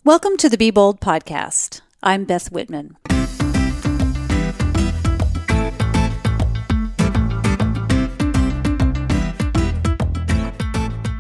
Welcome to the Be Bold podcast. I'm Beth Whitman.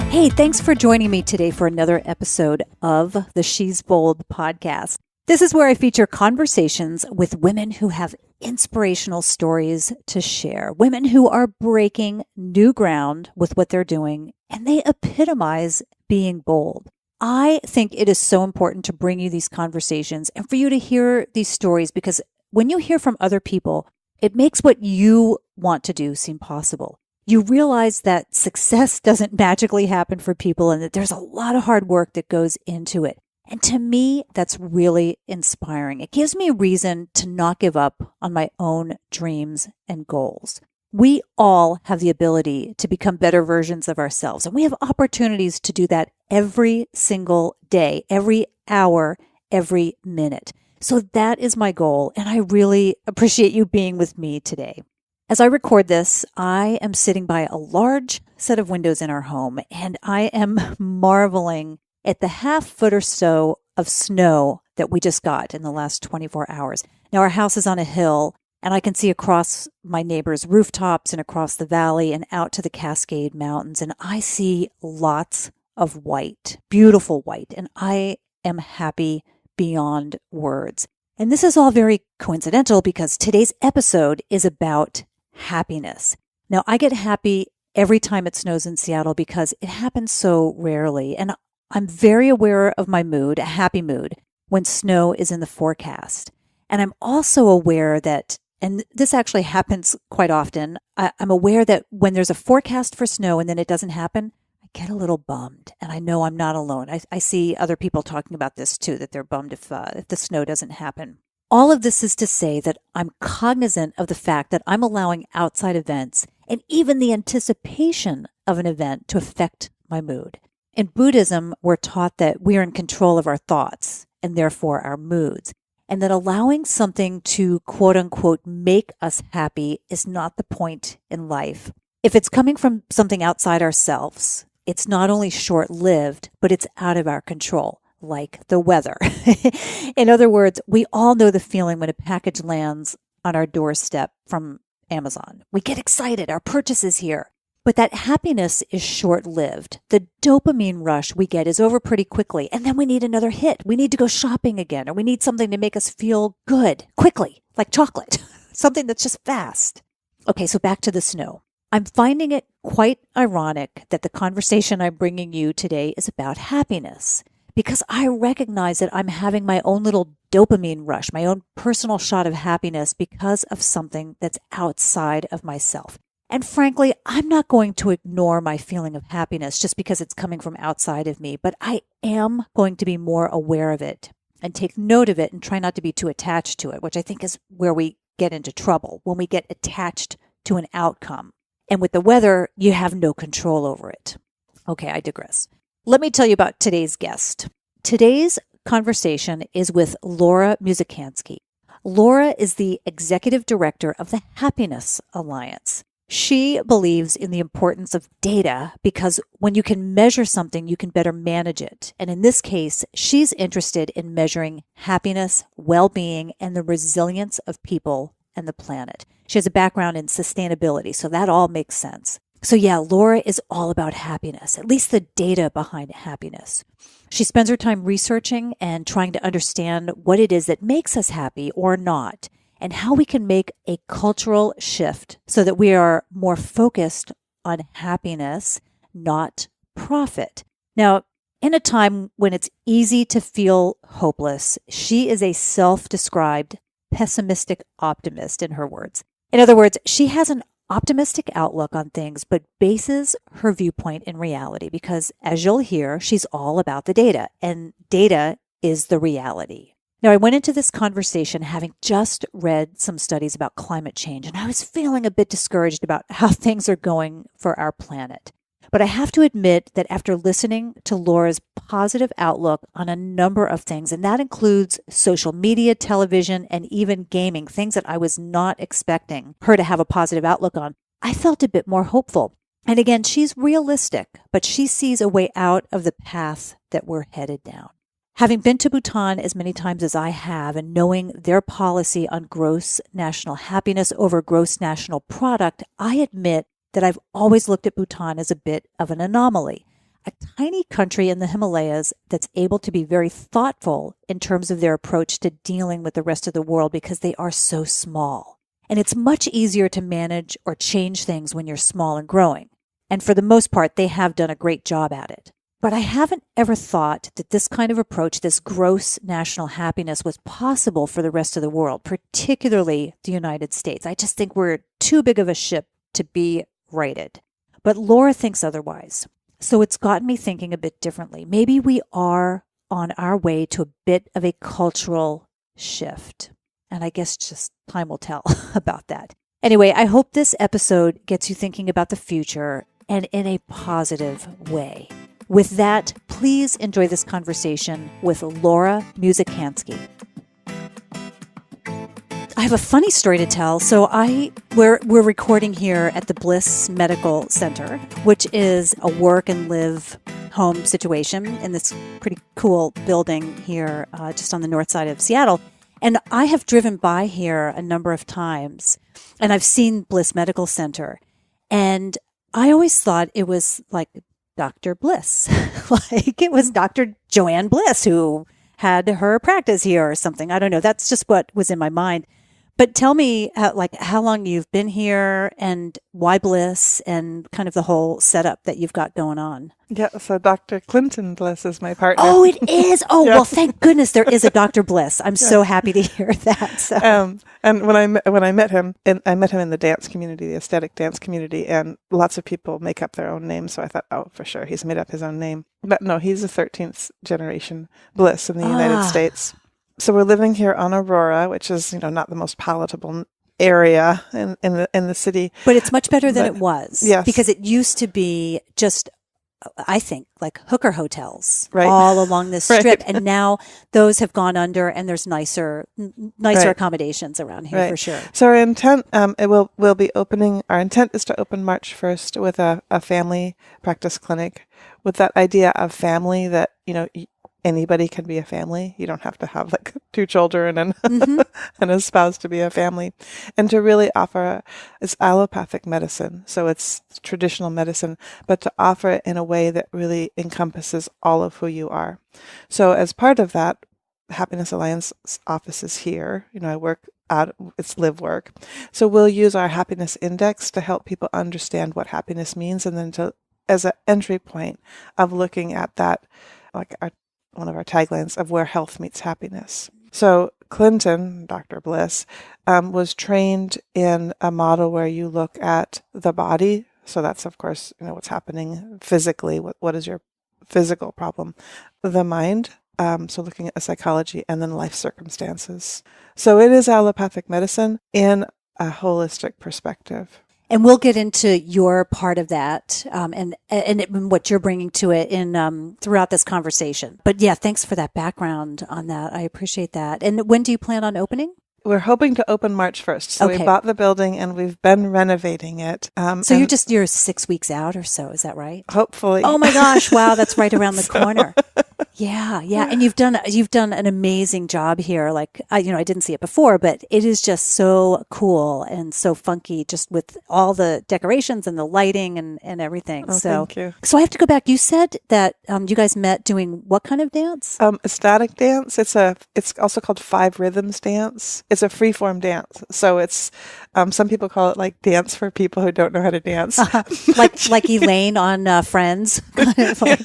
Hey, thanks for joining me today for another episode of the She's Bold podcast. This is where I feature conversations with women who have inspirational stories to share, women who are breaking new ground with what they're doing, and they epitomize being bold. I think it is so important to bring you these conversations and for you to hear these stories, because when you hear from other people, it makes what you want to do seem possible. You realize that success doesn't magically happen for people and that there's a lot of hard work that goes into it. And to me, that's really inspiring. It gives me a reason to not give up on my own dreams and goals. We all have the ability to become better versions of ourselves, and we have opportunities to do that every single day, every hour, every minute. So that is my goal, and I really appreciate you being with me today. As I record this, I am sitting by a large set of windows in our home, and I am marveling at the half foot or so of snow that we just got in the last 24 hours. Now, our house is on a hill, and I can see across my neighbors' rooftops and across the valley and out to the Cascade Mountains. And I see lots of white, beautiful white. And I am happy beyond words. And this is all very coincidental because today's episode is about happiness. Now, I get happy every time it snows in Seattle because it happens so rarely. And I'm very aware of my mood, a happy mood, when snow is in the forecast. And I'm also aware that, and this actually happens quite often, I'm aware that when there's a forecast for snow and then it doesn't happen, I get a little bummed. And I know I'm not alone. I see other people talking about this too, that they're bummed if the snow doesn't happen. All of this is to say that I'm cognizant of the fact that I'm allowing outside events and even the anticipation of an event to affect my mood. In Buddhism, we're taught that we are in control of our thoughts and therefore our moods, and that allowing something to quote unquote make us happy is not the point in life. If it's coming from something outside ourselves, it's not only short-lived, but it's out of our control, like the weather. In other words, we all know the feeling when a package lands on our doorstep from Amazon. We get excited, our purchase is here. But that happiness is short-lived. The dopamine rush we get is over pretty quickly, and then we need another hit. We need to go shopping again, or we need something to make us feel good quickly, like chocolate, something that's just fast. Okay, so back to the snow. I'm finding it quite ironic that the conversation I'm bringing you today is about happiness, because I recognize that I'm having my own little dopamine rush, my own personal shot of happiness because of something that's outside of myself. And frankly, I'm not going to ignore my feeling of happiness just because it's coming from outside of me, but I am going to be more aware of it and take note of it and try not to be too attached to it, which I think is where we get into trouble, when we get attached to an outcome. And with the weather, you have no control over it. Okay, I digress. Let me tell you about today's guest. Today's conversation is with Laura Musikanski. Laura is the executive director of the Happiness Alliance. She believes in the importance of data because when you can measure something, you can better manage it. And in this case, she's interested in measuring happiness, well-being, and the resilience of people and the planet. She has a background in sustainability, so that all makes sense. So yeah, Laura is all about happiness, at least the data behind happiness. She spends her time researching and trying to understand what it is that makes us happy or not, and how we can make a cultural shift so that we are more focused on happiness, not profit. Now, in a time when it's easy to feel hopeless, she is a self-described pessimistic optimist, in her words. In other words, she has an optimistic outlook on things, but bases her viewpoint in reality because, as you'll hear, she's all about the data, and data is the reality. Now, I went into this conversation having just read some studies about climate change, and I was feeling a bit discouraged about how things are going for our planet. But I have to admit that after listening to Laura's positive outlook on a number of things, and that includes social media, television, and even gaming, things that I was not expecting her to have a positive outlook on, I felt a bit more hopeful. And again, she's realistic, but she sees a way out of the path that we're headed down. Having been to Bhutan as many times as I have and knowing their policy on gross national happiness over gross national product, I admit that I've always looked at Bhutan as a bit of an anomaly. A tiny country in the Himalayas that's able to be very thoughtful in terms of their approach to dealing with the rest of the world because they are so small. And it's much easier to manage or change things when you're small and growing. And for the most part, they have done a great job at it. But I haven't ever thought that this kind of approach, this gross national happiness, was possible for the rest of the world, particularly the United States. I just think we're too big of a ship to be righted. But Laura thinks otherwise. So it's gotten me thinking a bit differently. Maybe we are on our way to a bit of a cultural shift. And I guess just time will tell about that. Anyway, I hope this episode gets you thinking about the future and in a positive way. With that, please enjoy this conversation with Laura Musikanski. I have a funny story to tell. So we're recording here at the Bliss Medical Center, which is a work and live home situation in this pretty cool building here just on the north side of Seattle. And I have driven by here a number of times, and I've seen Bliss Medical Center. And I always thought it was like Dr. Bliss, like it was Dr. Joanne Bliss who had her practice here or something. I don't know. That's just what was in my mind. But tell me, how long you've been here and why Bliss and kind of the whole setup that you've got going on. Yeah, so Dr. Clinton Bliss is my partner. Oh, it is. Oh, Yeah. Well, thank goodness there is a Dr. Bliss. I'm so happy to hear that. So. And when I met him, I met him in the dance community, the aesthetic dance community, and lots of people make up their own names. So I thought, oh, for sure, he's made up his own name. But no, he's a 13th generation Bliss in the United States. So we're living here on Aurora, which is, not the most palatable area in the city. But it's much better than it was. Yes. Because it used to be just, I think, like hooker hotels Right. all along this strip. Right. And now those have gone under and there's nicer Right. accommodations around here for sure. So our intent, we'll be opening, our intent is to open March 1st with a family practice clinic with that idea of family that, anybody can be a family. You don't have to have like 2 children and and a spouse to be a family. And to really offer, it's allopathic medicine. So it's traditional medicine, but to offer it in a way that really encompasses all of who you are. So as part of that, Happiness Alliance office is here. I work out, it's live work. So we'll use our happiness index to help people understand what happiness means. And then as an entry point of looking at that, like one of our taglines of where health meets happiness. So Clinton, Dr. Bliss, was trained in a model where you look at the body. So that's, of course, what's happening physically. What is your physical problem? The mind. So looking at the psychology and then life circumstances. So it is allopathic medicine in a holistic perspective. And we'll get into your part of that and what you're bringing to it in throughout this conversation. But yeah, thanks for that background on that. I appreciate that. And when do you plan on opening? We're hoping to open March 1st. So Okay. we bought the building and we've been renovating it. So you're 6 weeks out or so. Is that right? Hopefully. Oh my gosh. Wow. That's right around the corner. Yeah. And you've done an amazing job here. Like, I didn't see it before, but it is just so cool and so funky just with all the decorations and the lighting and everything. Oh, so, thank you. So I have to go back. You said that you guys met doing what kind of dance? Ecstatic dance. It's also called 5 rhythms dance. It's a free-form dance. So it's, some people call it like dance for people who don't know how to dance. Like Elaine on Friends. Kind of like,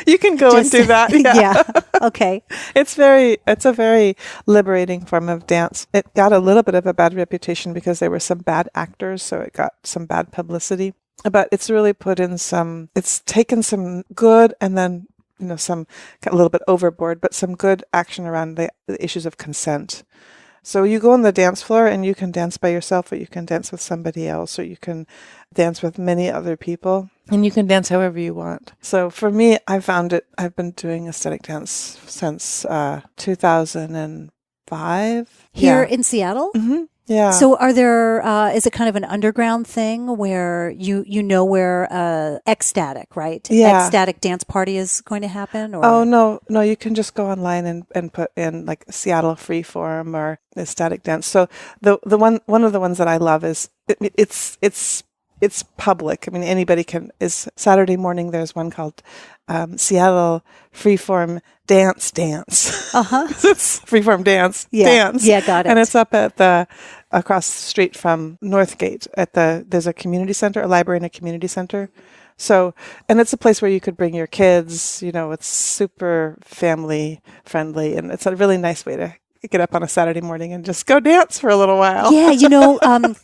You can go and do that. yeah. Okay. It's a very liberating form of dance. It got a little bit of a bad reputation because there were some bad actors, so it got some bad publicity. But it's really it's taken some good and then, some a little bit overboard, but some good action around the issues of consent. So you go on the dance floor and you can dance by yourself, or you can dance with somebody else, or you can dance with many other people, and you can dance however you want. So for me, I've been doing aesthetic dance since 2005. Here in Seattle? Mm-hmm. Yeah. So are there, is it kind of an underground thing where you know where ecstatic, right? Yeah. Ecstatic dance party is going to happen? Or? Oh, no, you can just go online and put in like Seattle Freeform or Ecstatic Dance. So one of the ones that I love is it's public. I mean, anybody is Saturday morning. There's one called Seattle Freeform Dance. Uh-huh. It's Freeform Dance. Dance. Yeah, got it. And it's up at across the street from Northgate there's a community center, a library and a community center. So, and it's a place where you could bring your kids, it's super family friendly, and it's a really nice way to get up on a Saturday morning and just go dance for a little while. Yeah, do you know about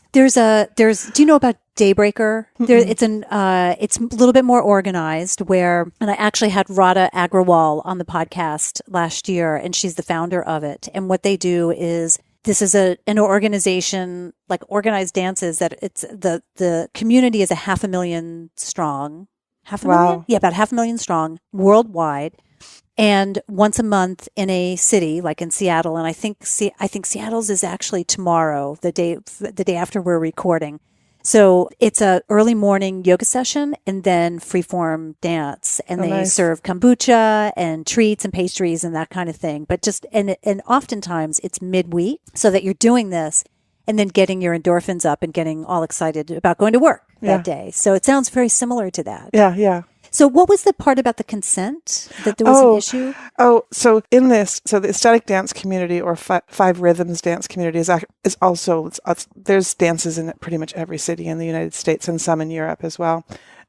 Daybreaker? It's a little bit more organized and I actually had Radha Agrawal on the podcast last year, and she's the founder of it. And what they do is, this is an organization, like organized dances, that it's the community is 500,000 strong. 500,000? Wow. Yeah, about 500,000 strong worldwide. And once a month in a city, like in Seattle, and I think Seattle's is actually tomorrow, the day after we're recording. So it's a early morning yoga session and then freeform dance, and they nice. serve kombucha and treats and pastries and that kind of thing. But and oftentimes it's midweek, so that you're doing this and then getting your endorphins up and getting all excited about going to work that day. So it sounds very similar to that. Yeah. So what was the part about the consent, that there was an issue? So the ecstatic dance community, or five rhythms dance community, is also, there's dances in pretty much every city in the United States and some in Europe as well.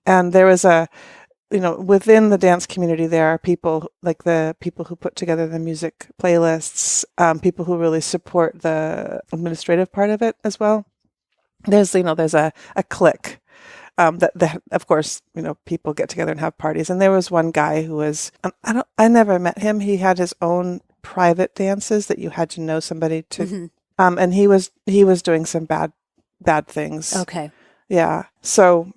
And there was within the dance community, there are people, like the people who put together the music playlists, people who really support the administrative part of it as well. There's a clique. That of course, people get together and have parties. And there was one guy who was, I never met him. He had his own private dances that you had to know somebody to, Mm-hmm. and he was doing some bad things. Okay. Yeah. So,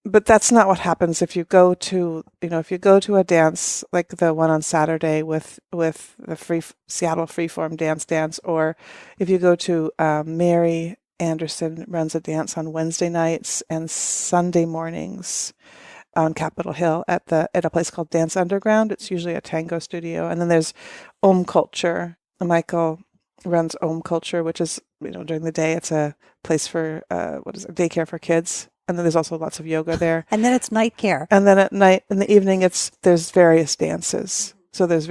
but that's not what happens if you go to a dance like the one on Saturday with the Seattle Freeform Dance, or if you go to Mary Anderson runs a dance on Wednesday nights and Sunday mornings on Capitol Hill at a place called Dance Underground. It's usually a tango studio. And then there's Om Culture. Michael runs Om Culture, which is, during the day, it's a place for, daycare for kids. And then there's also lots of yoga there. And then it's night care. And then at night, in the evening, there's various dances. So there's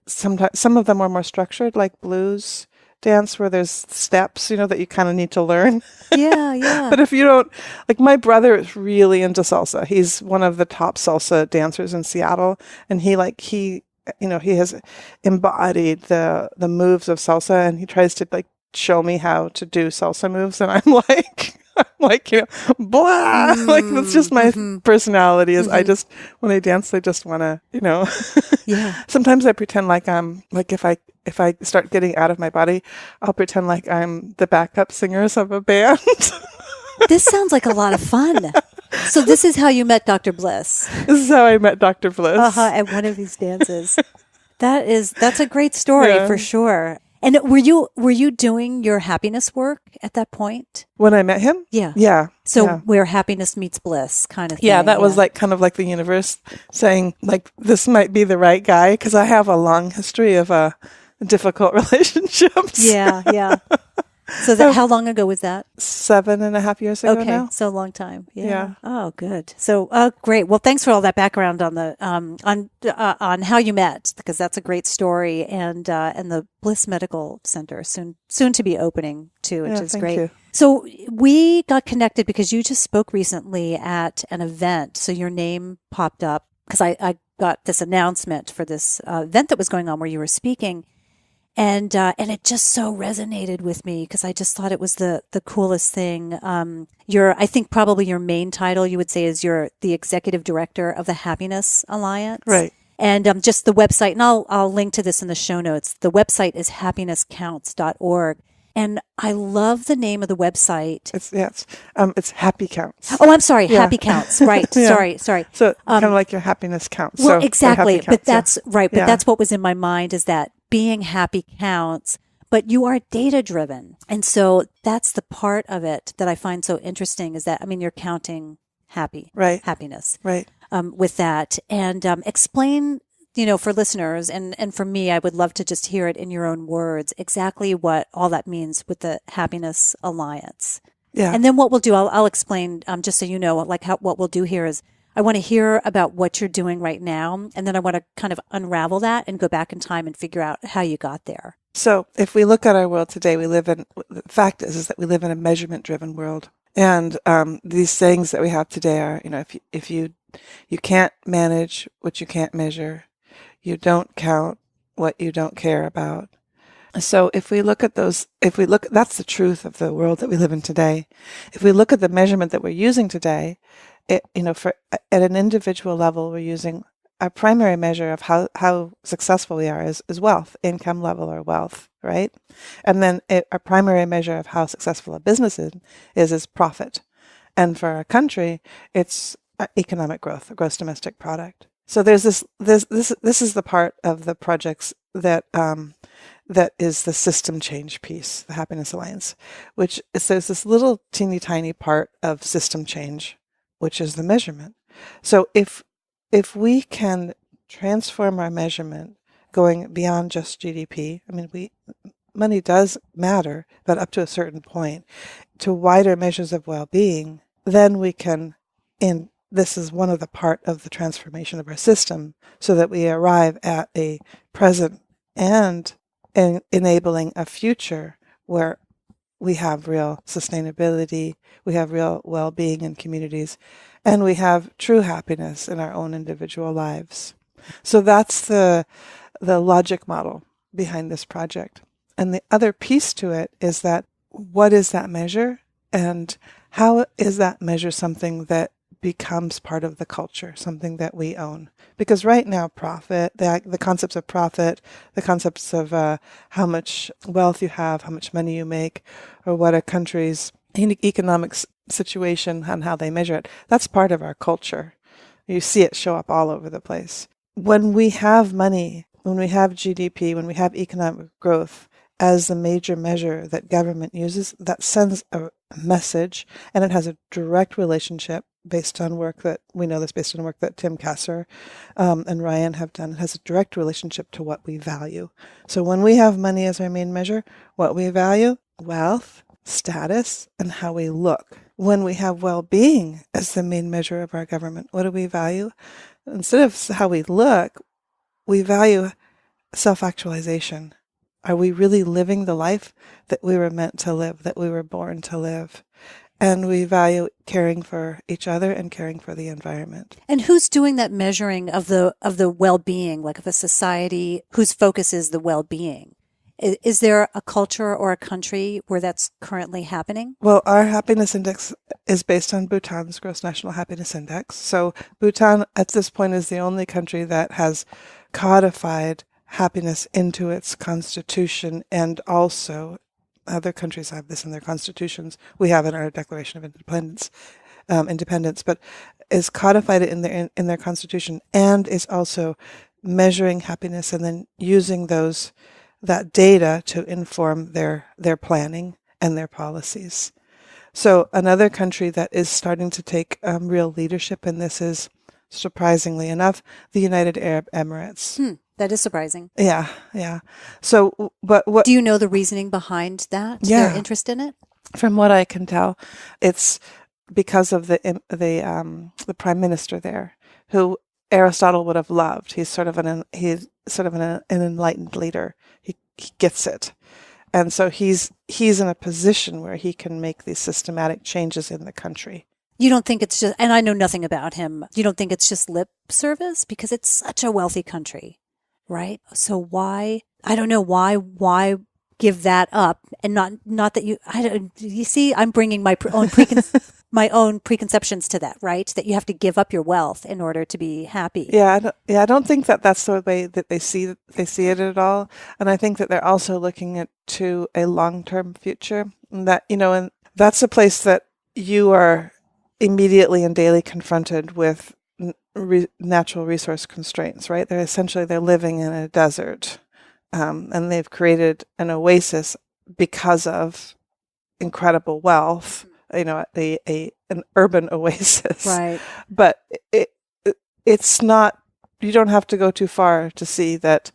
sometimes, some of them are more structured, like blues dance, where there's steps, that you kind of need to learn. Yeah. But if you don't, like, my brother is really into salsa. He's one of the top salsa dancers in Seattle, and he has embodied the moves of salsa, and he tries to show me how to do salsa moves, and I'm like blah, that's just my personality is when I dance, I just want to, Yeah. Sometimes I pretend like I'm if I start getting out of my body, I'll pretend like I'm the backup singers of a band. This sounds like a lot of fun. So this is how you met Dr. Bliss. This is how I met Dr. Bliss. At one of these dances. That's a great story, Yeah. for sure. And were you doing your happiness work at that point? When I met him? Yeah. Yeah. So yeah. where happiness meets bliss kind of thing. Yeah, that was kind of like the universe saying, this might be the right guy, because I have a long history of difficult relationships. Yeah. So how long ago was that? 7.5 years ago now. Okay, so a long time. Yeah. Oh, good. So, great. Well, thanks for all that background on the on how you met, because that's a great story, and the Bliss Medical Center soon to be opening too, which is thank great. you. So we got connected because you just spoke recently at an event. So your name popped up because I got this announcement for this event that was going on where you were speaking. And it just so resonated with me because I just thought it was the coolest thing. I think probably your main title, you would say, is you're the executive director of the Happiness Alliance. Right. And just the website, and I'll link to this in the show notes. The website is happinesscounts.org. And I love the name of the website. It's Happy Counts. Oh, I'm sorry. Yeah. Happy Counts. Right. Yeah. Sorry. So kind of like your happiness counts. Well, so exactly. Happy Counts, But that's right. But that's what was in my mind, is that being happy counts, but you are data driven. And so that's the part of it that I find so interesting is that, I mean, you're counting happiness Right. With that. And explain, for listeners and for me, I would love to just hear it in your own words, exactly what all that means with the Happiness Alliance. Yeah. And then what we'll do, I'll explain, just so you know, what we'll do here is I want to hear about what you're doing right now. And then I want to kind of unravel that and go back in time and figure out how you got there. So if we look at our world today, the fact is that we live in a measurement-driven world. And these sayings that we have today are, if you can't manage what you can't measure, you don't count what you don't care about. So if we look at that's the truth of the world that we live in today. If we look at the measurement that we're using today, at an individual level, we're using our primary measure of how successful we are is wealth, income level or wealth, right? And then our primary measure of how successful a business is profit. And for our country, it's economic growth, gross domestic product. So there's this is the part of the projects that is the system change piece, the Happiness Alliance, which is there's this little teeny tiny part of system change, which is the measurement. So if we can transform our measurement going beyond just GDP, I mean, money does matter, but up to a certain point, to wider measures of well-being, then we can, and this is one of the part of the transformation of our system, so that we arrive at a present and enabling a future where we have real sustainability, we have real well-being in communities, and we have true happiness in our own individual lives. So that's the logic model behind this project. And the other piece to it is that what is that measure, and how is that measure something that becomes part of the culture, something that we own? Because right now, profit, the concepts of profit, the concepts of how much wealth you have, how much money you make, or what a country's economic situation and how they measure it, that's part of our culture. You see it show up all over the place. When we have money, when we have GDP, when we have economic growth as the major measure that government uses, that sends a message, and it has a direct relationship based on work that Tim Kasser and Ryan have done. It has a direct relationship to what we value. So when we have money as our main measure, what we value, wealth, status, and how we look. When we have well-being as the main measure of our government, what do we value? Instead of how we look, we value self-actualization. Are we really living the life that we were meant to live, that we were born to live? And we value caring for each other and caring for the environment. And who's doing that measuring of the well-being, like of a society whose focus is the well-being? Is there a culture or a country where that's currently happening? Well, our happiness index is based on Bhutan's Gross National Happiness Index. So Bhutan, at this point, is the only country that has codified happiness into its constitution, and also other countries have this in their constitutions. We have it in our Declaration of Independence, but is codified it in their constitution, and is also measuring happiness and then using that data to inform their planning and their policies. So another country that is starting to take real leadership in this is, surprisingly enough, the United Arab Emirates. That is surprising. Yeah. So, but what do you know the reasoning behind that? Yeah. Their interest in it? From what I can tell, it's because of the prime minister there, who Aristotle would have loved. He's sort of an enlightened leader. He gets it, and so he's in a position where he can make these systematic changes in the country. You don't think it's just, and I know nothing about him, you don't think it's just lip service? Because it's such a wealthy country, right? So why, I don't know, why give that up? And not that you see, I'm bringing my own preconceptions to that, right? That you have to give up your wealth in order to be happy. I don't think that that's the way that they see it at all. And I think that they're also looking to a long-term future, and that, and that's a place that you are immediately and daily confronted with natural resource constraints, right? They're living in a desert. and they've created an oasis because of incredible wealth, an urban oasis. Right. But it's not, you don't have to go too far to see that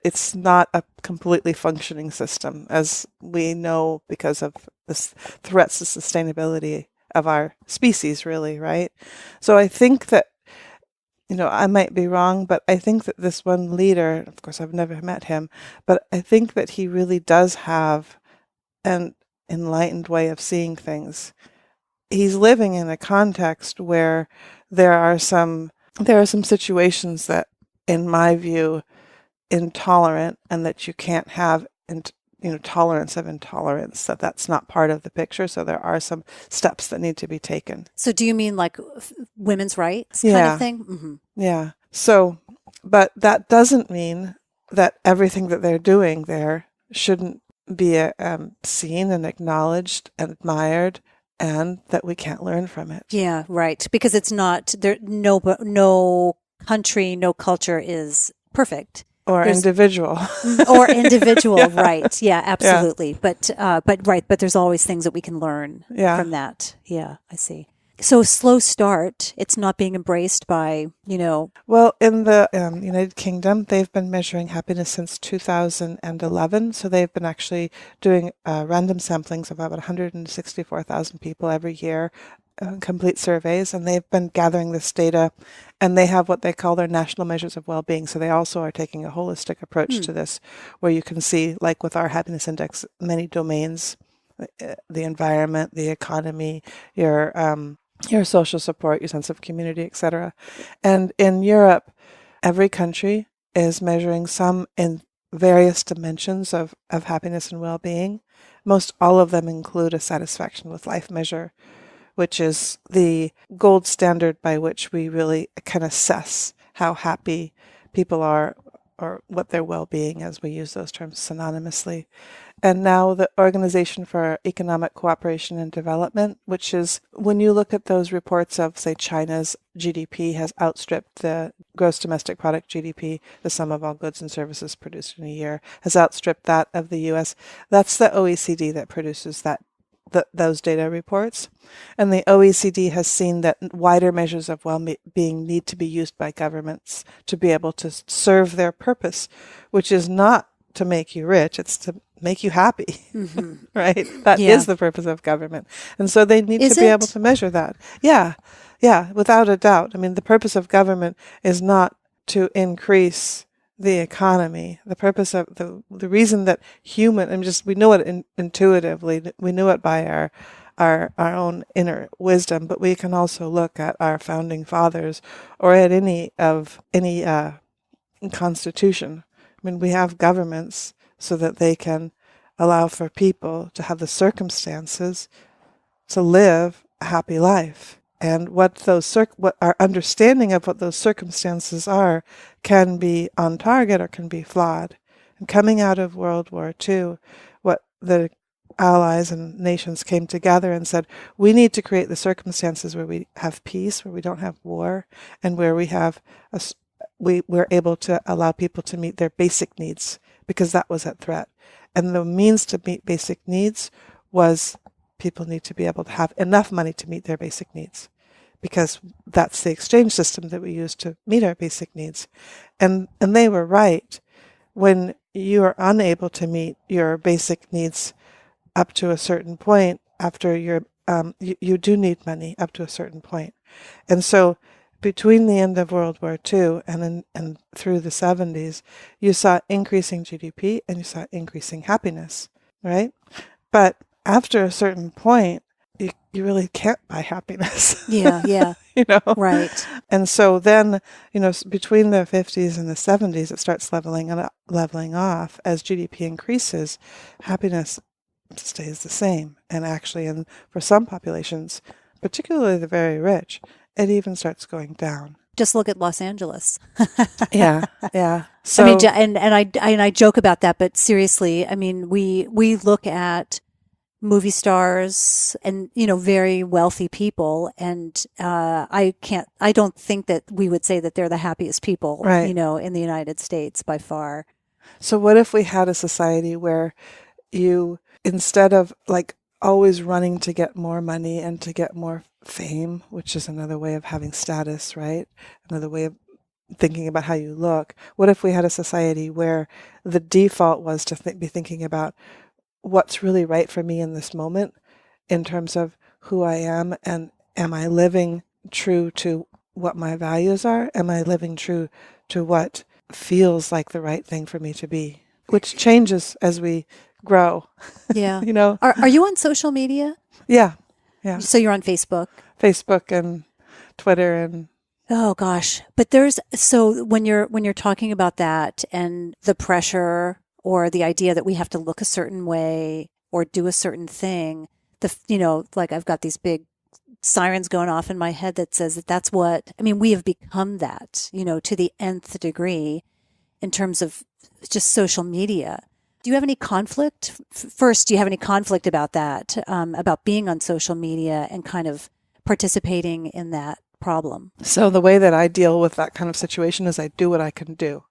it's not a completely functioning system, as we know, because of the threats to sustainability of our species, really, right? So I think that, I might be wrong, but I think that this one leader, of course I've never met him, but I think that he really does have an enlightened way of seeing things. He's living in a context where there are some situations that, in my view, intolerant, and that you can't have tolerance of intolerance, that's not part of the picture. So there are some steps that need to be taken. So do you mean like women's rights kind of thing? Mm-hmm. Yeah. So, but that doesn't mean that everything that they're doing there shouldn't be seen and acknowledged and admired, and that we can't learn from it. Yeah, right. Because it's not there. No country, no culture is perfect. There's individual. Or individual, yeah. Right. Yeah, absolutely. Yeah. But there's always things that we can learn from that. Yeah, I see. So slow start, it's not being embraced by, Well, in the United Kingdom, they've been measuring happiness since 2011. So they've been actually doing random samplings of about 164,000 people every year, complete surveys, and they've been gathering this data, and they have what they call their national measures of well-being. So they also are taking a holistic approach to this, where you can see, like with our happiness index, many domains, the environment, the economy, your social support, your sense of community, etc. And in Europe, every country is measuring some in various dimensions of happiness and well-being. Most all of them include a satisfaction with life measure, which is the gold standard by which we really can assess how happy people are, or what their well-being is. We use those terms synonymously. And now the Organization for Economic Cooperation and Development, which is, when you look at those reports of, say, China's GDP has outstripped the gross domestic product GDP, the sum of all goods and services produced in a year, has outstripped that of the US. That's the OECD that produces those data reports. And the OECD has seen that wider measures of well-being need to be used by governments to be able to serve their purpose, which is not to make you rich, it's to make you happy, right? That is the purpose of government. And so they need to be able to measure that. Yeah, without a doubt. I mean, the purpose of government is not to increase the economy. The purpose of the reason that we know it intuitively, we knew it by our own inner wisdom, but we can also look at our founding fathers, or at any constitution. I mean, we have governments so that they can allow for people to have the circumstances to live a happy life. And what our understanding of what those circumstances are can be on target or can be flawed. And coming out of World War II, what the allies and nations came together and said, we need to create the circumstances where we have peace, where we don't have war, and where we're able to allow people to meet their basic needs, because that was at threat. And the means to meet basic needs was people need to be able to have enough money to meet their basic needs, because that's the exchange system that we use to meet our basic needs. And they were right. When you are unable to meet your basic needs up to a certain point, after you do need money up to a certain point. And so between the end of World War II and through the 70s, you saw increasing GDP and you saw increasing happiness, right? But after a certain point, you really can't buy happiness. Yeah. Right. And so then, between the 50s and the 70s, it starts leveling off. As GDP increases, happiness stays the same. And actually, for some populations, particularly the very rich, it even starts going down. Just look at Los Angeles. Yeah. So, I mean, and I joke about that, but seriously, I mean, we look at movie stars and, very wealthy people, and I don't think that we would say that they're the happiest people, right, in the United States by far. So what if we had a society where you, instead of like always running to get more money and to get more fame, which is another way of having status, right? Another way of thinking about how you look. What if we had a society where the default was to be thinking about what's really right for me in this moment in terms of who I am, and am I living true to what my values are? Am I living true to what feels like the right thing for me to be? Which changes as we grow. Yeah. You know? Are you on social media? Yeah. Yeah. So you're on Facebook? Facebook and Twitter and Oh gosh. But so when you're talking about that and the pressure or the idea that we have to look a certain way or do a certain thing, like I've got these big sirens going off in my head that says that's what, I mean, we have become that, to the nth degree in terms of just social media. Do you have any conflict? First, do you have any conflict about that, about being on social media and kind of participating in that problem? So the way that I deal with that kind of situation is I do what I can do.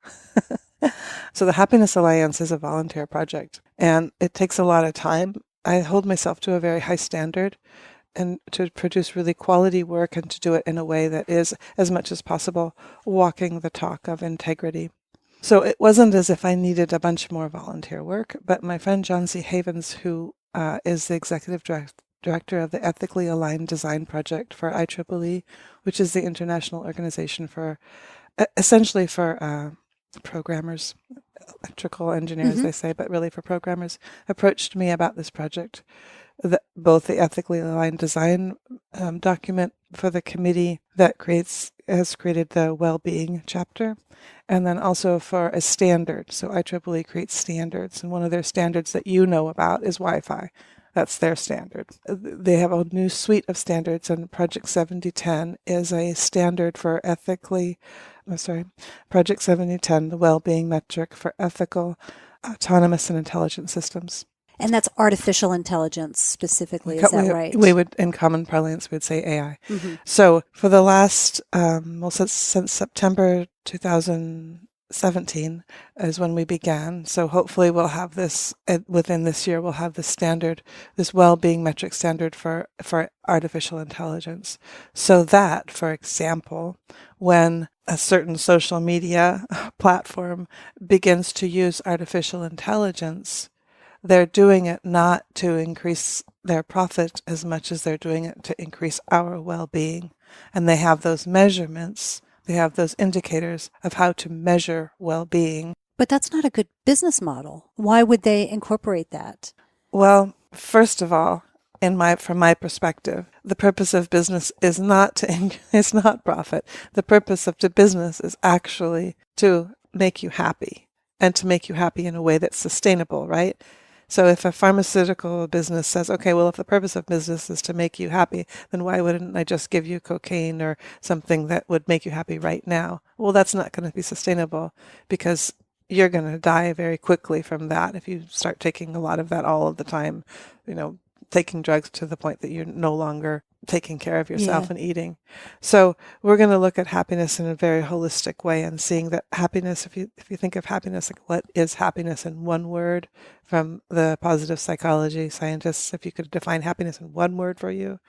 So the Happiness Alliance is a volunteer project, and it takes a lot of time. I hold myself to a very high standard, and to produce really quality work and to do it in a way that is, as much as possible, walking the talk of integrity. So it wasn't as if I needed a bunch more volunteer work, but my friend John C. Havens, who is the executive director of the Ethically Aligned Design Project for IEEE, which is the international organization for, essentially for programmers, electrical engineers, they say, but really for programmers, approached me about this project. Both the Ethically Aligned Design document for the committee that has created the well-being chapter, and then also for a standard. So IEEE creates standards, and one of their standards that you know about is Wi-Fi. That's their standard. They have a new suite of standards, and Project 7010 is a standard for Project 7010, the well-being metric for ethical, autonomous, and intelligent systems. And that's artificial intelligence specifically, is that right? We would, in common parlance, we would say AI. Mm-hmm. So for the last, since September 2017 is when we began. So hopefully we'll have this, within this year, we'll have this standard, this well-being metric standard for artificial intelligence. So that, for example, when a certain social media platform begins to use artificial intelligence, they're doing it not to increase their profit as much as they're doing it to increase our well-being. And they have those measurements, they have those indicators of how to measure well-being. But that's not a good business model. Why would they incorporate that? Well, first of all, from my perspective, the purpose of business is not profit. The purpose of the business is actually to make you happy, and to make you happy in a way that's sustainable, right? So if a pharmaceutical business says, okay, well, if the purpose of business is to make you happy, then why wouldn't I just give you cocaine or something that would make you happy right now? Well, that's not going to be sustainable, because you're going to die very quickly from that if you start taking a lot of that all of the time, taking drugs to the point that you're no longer taking care of yourself and eating. So we're going to look at happiness in a very holistic way, and seeing that happiness, if you think of happiness, like what is happiness in one word from the positive psychology scientists, if you could define happiness in one word for you,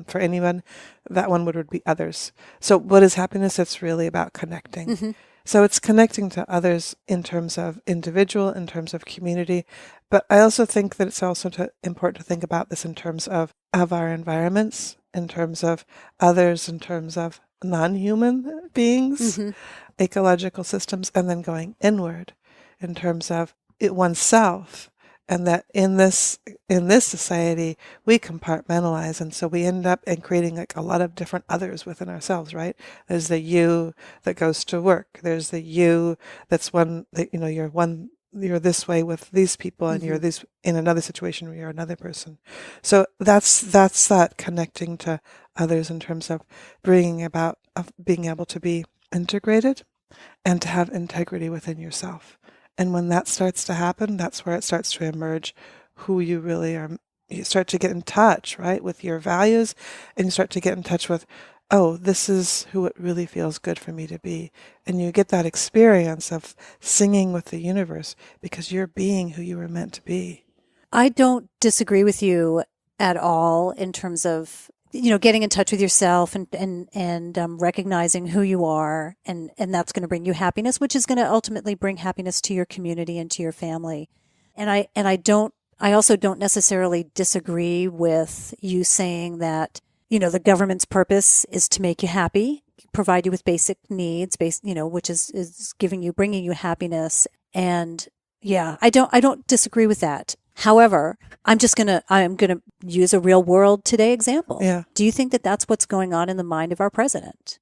for anyone, that one word would be others. So what is happiness? It's really about connecting. Mm-hmm. So it's connecting to others in terms of individual, in terms of community. But I also think that it's also important to think about this in terms of our environments, in terms of others, in terms of non-human beings, ecological systems, and then going inward in terms of oneself. And that in this society, we compartmentalize, and so we end up in creating like a lot of different others within ourselves, right? There's the you that goes to work. There's the you that's one that you're this way with these people, and you're this in another situation where you're another person. So that's that connecting to others in terms of bringing about of being able to be integrated and to have integrity within yourself. And when that starts to happen, that's where it starts to emerge who you really are. You start to get in touch, right, with your values, and you start to get in touch with oh, this is who it really feels good for me to be. And you get that experience of singing with the universe because you're being who you were meant to be. I don't disagree with you at all in terms of, getting in touch with yourself and recognizing who you are. And that's going to bring you happiness, which is going to ultimately bring happiness to your community and to your family. And I also don't necessarily disagree with you saying that, the government's purpose is to make you happy, provide you with basic needs, which is bringing you happiness. And yeah, I don't disagree with that. However, I'm going to use a real world today example. Yeah. Do you think that that's what's going on in the mind of our president?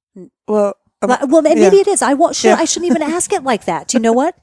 Well, maybe yeah. it is. I shouldn't even ask it like that. Do you know what?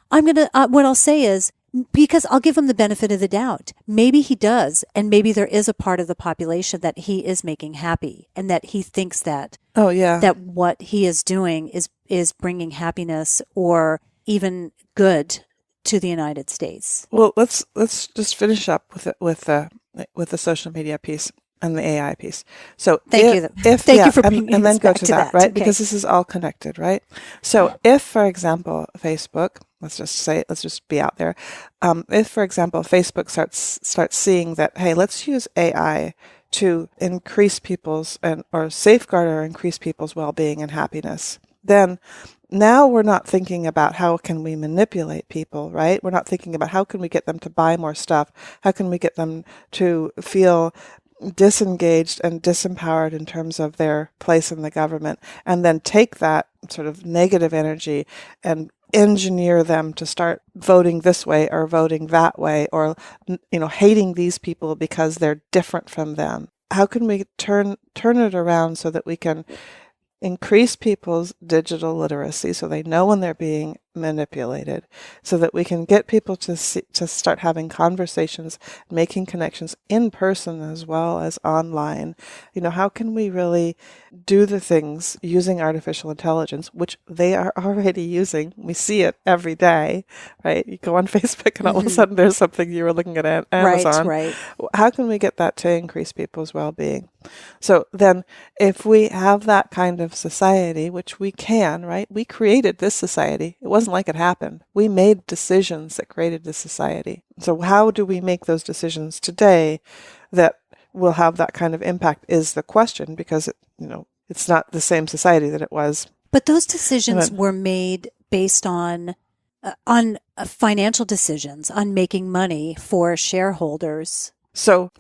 What I'll say is, because I'll give him the benefit of the doubt. Maybe he does. And maybe there is a part of the population that he is making happy and that he thinks that, that what he is doing is bringing happiness or even good to the United States. Well, let's just finish up with the social media piece and the AI piece. So thank you for bringing and then go back to that, right? Okay. Because this is all connected, right? So if, for example, Facebook, let's just be out there. If, for example, Facebook starts seeing that, hey, let's use AI to increase people's or safeguard or increase people's well-being and happiness, then now we're not thinking about how can we manipulate people, right? We're not thinking about how can we get them to buy more stuff? How can we get them to feel disengaged and disempowered in terms of their place in the government, and then take that sort of negative energy and engineer them to start voting this way or voting that way, or hating these people because they're different from them. How can we turn it around so that we can increase people's digital literacy so they know when they're being manipulated, so that we can get people to start having conversations, making connections in person as well as online? How can we really do the things using artificial intelligence, which they are already using? We see it every day, right? You go on Facebook and all of a sudden there's something you were looking at Amazon. Right. How can we get that to increase people's well-being? So then if we have that kind of society, which we can, right? We created this society. It wasn't like it happened. We made decisions that created this society. So how do we make those decisions today that will have that kind of impact is the question, because it's not the same society that it was. But those decisions were made based on financial decisions, on making money for shareholders. So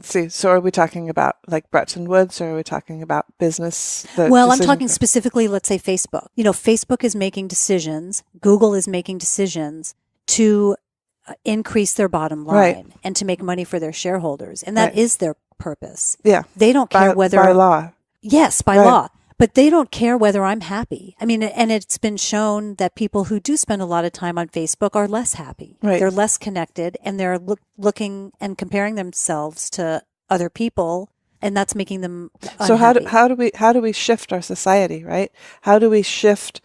are we talking about like Bretton Woods, or are we talking about business? I'm talking specifically, let's say Facebook. Facebook is making decisions. Google is making decisions to increase their bottom line and to make money for their shareholders. And that is their purpose. Yeah. They don't care whether... By law. Yes, by law. But they don't care whether I'm happy. I mean, and it's been shown that people who do spend a lot of time on Facebook are less happy. Right. They're less connected, and they're looking and comparing themselves to other people, and that's making them unhappy. So how do we shift our society, right? How do we shift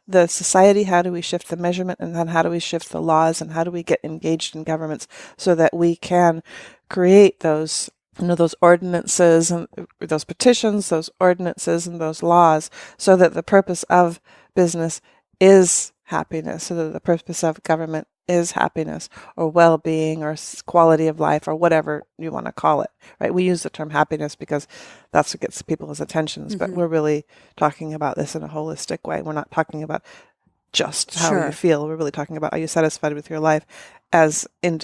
the society? How do we shift the measurement? And then how do we shift the laws? And how do we get engaged in governments so that we can create those ordinances and those petitions, those ordinances and those laws, so that the purpose of business is happiness, so that the purpose of government is happiness or well-being or quality of life or whatever you want to call it, right? We use the term happiness because that's what gets people's attentions, but we're really talking about this in a holistic way. We're not talking about just how you feel. We're really talking about, are you satisfied with your life as in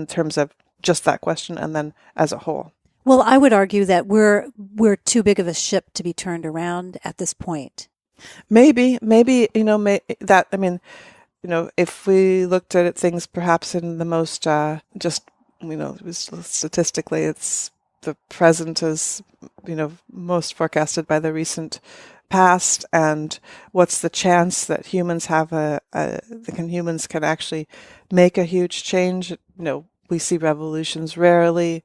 terms of just that question, and then as a whole. Well, I would argue that we're too big of a ship to be turned around at this point. Maybe, if we looked at things perhaps in the most, statistically, it's the present is, most forecasted by the recent past, and what's the chance that humans have humans can actually make a huge change? We see revolutions rarely,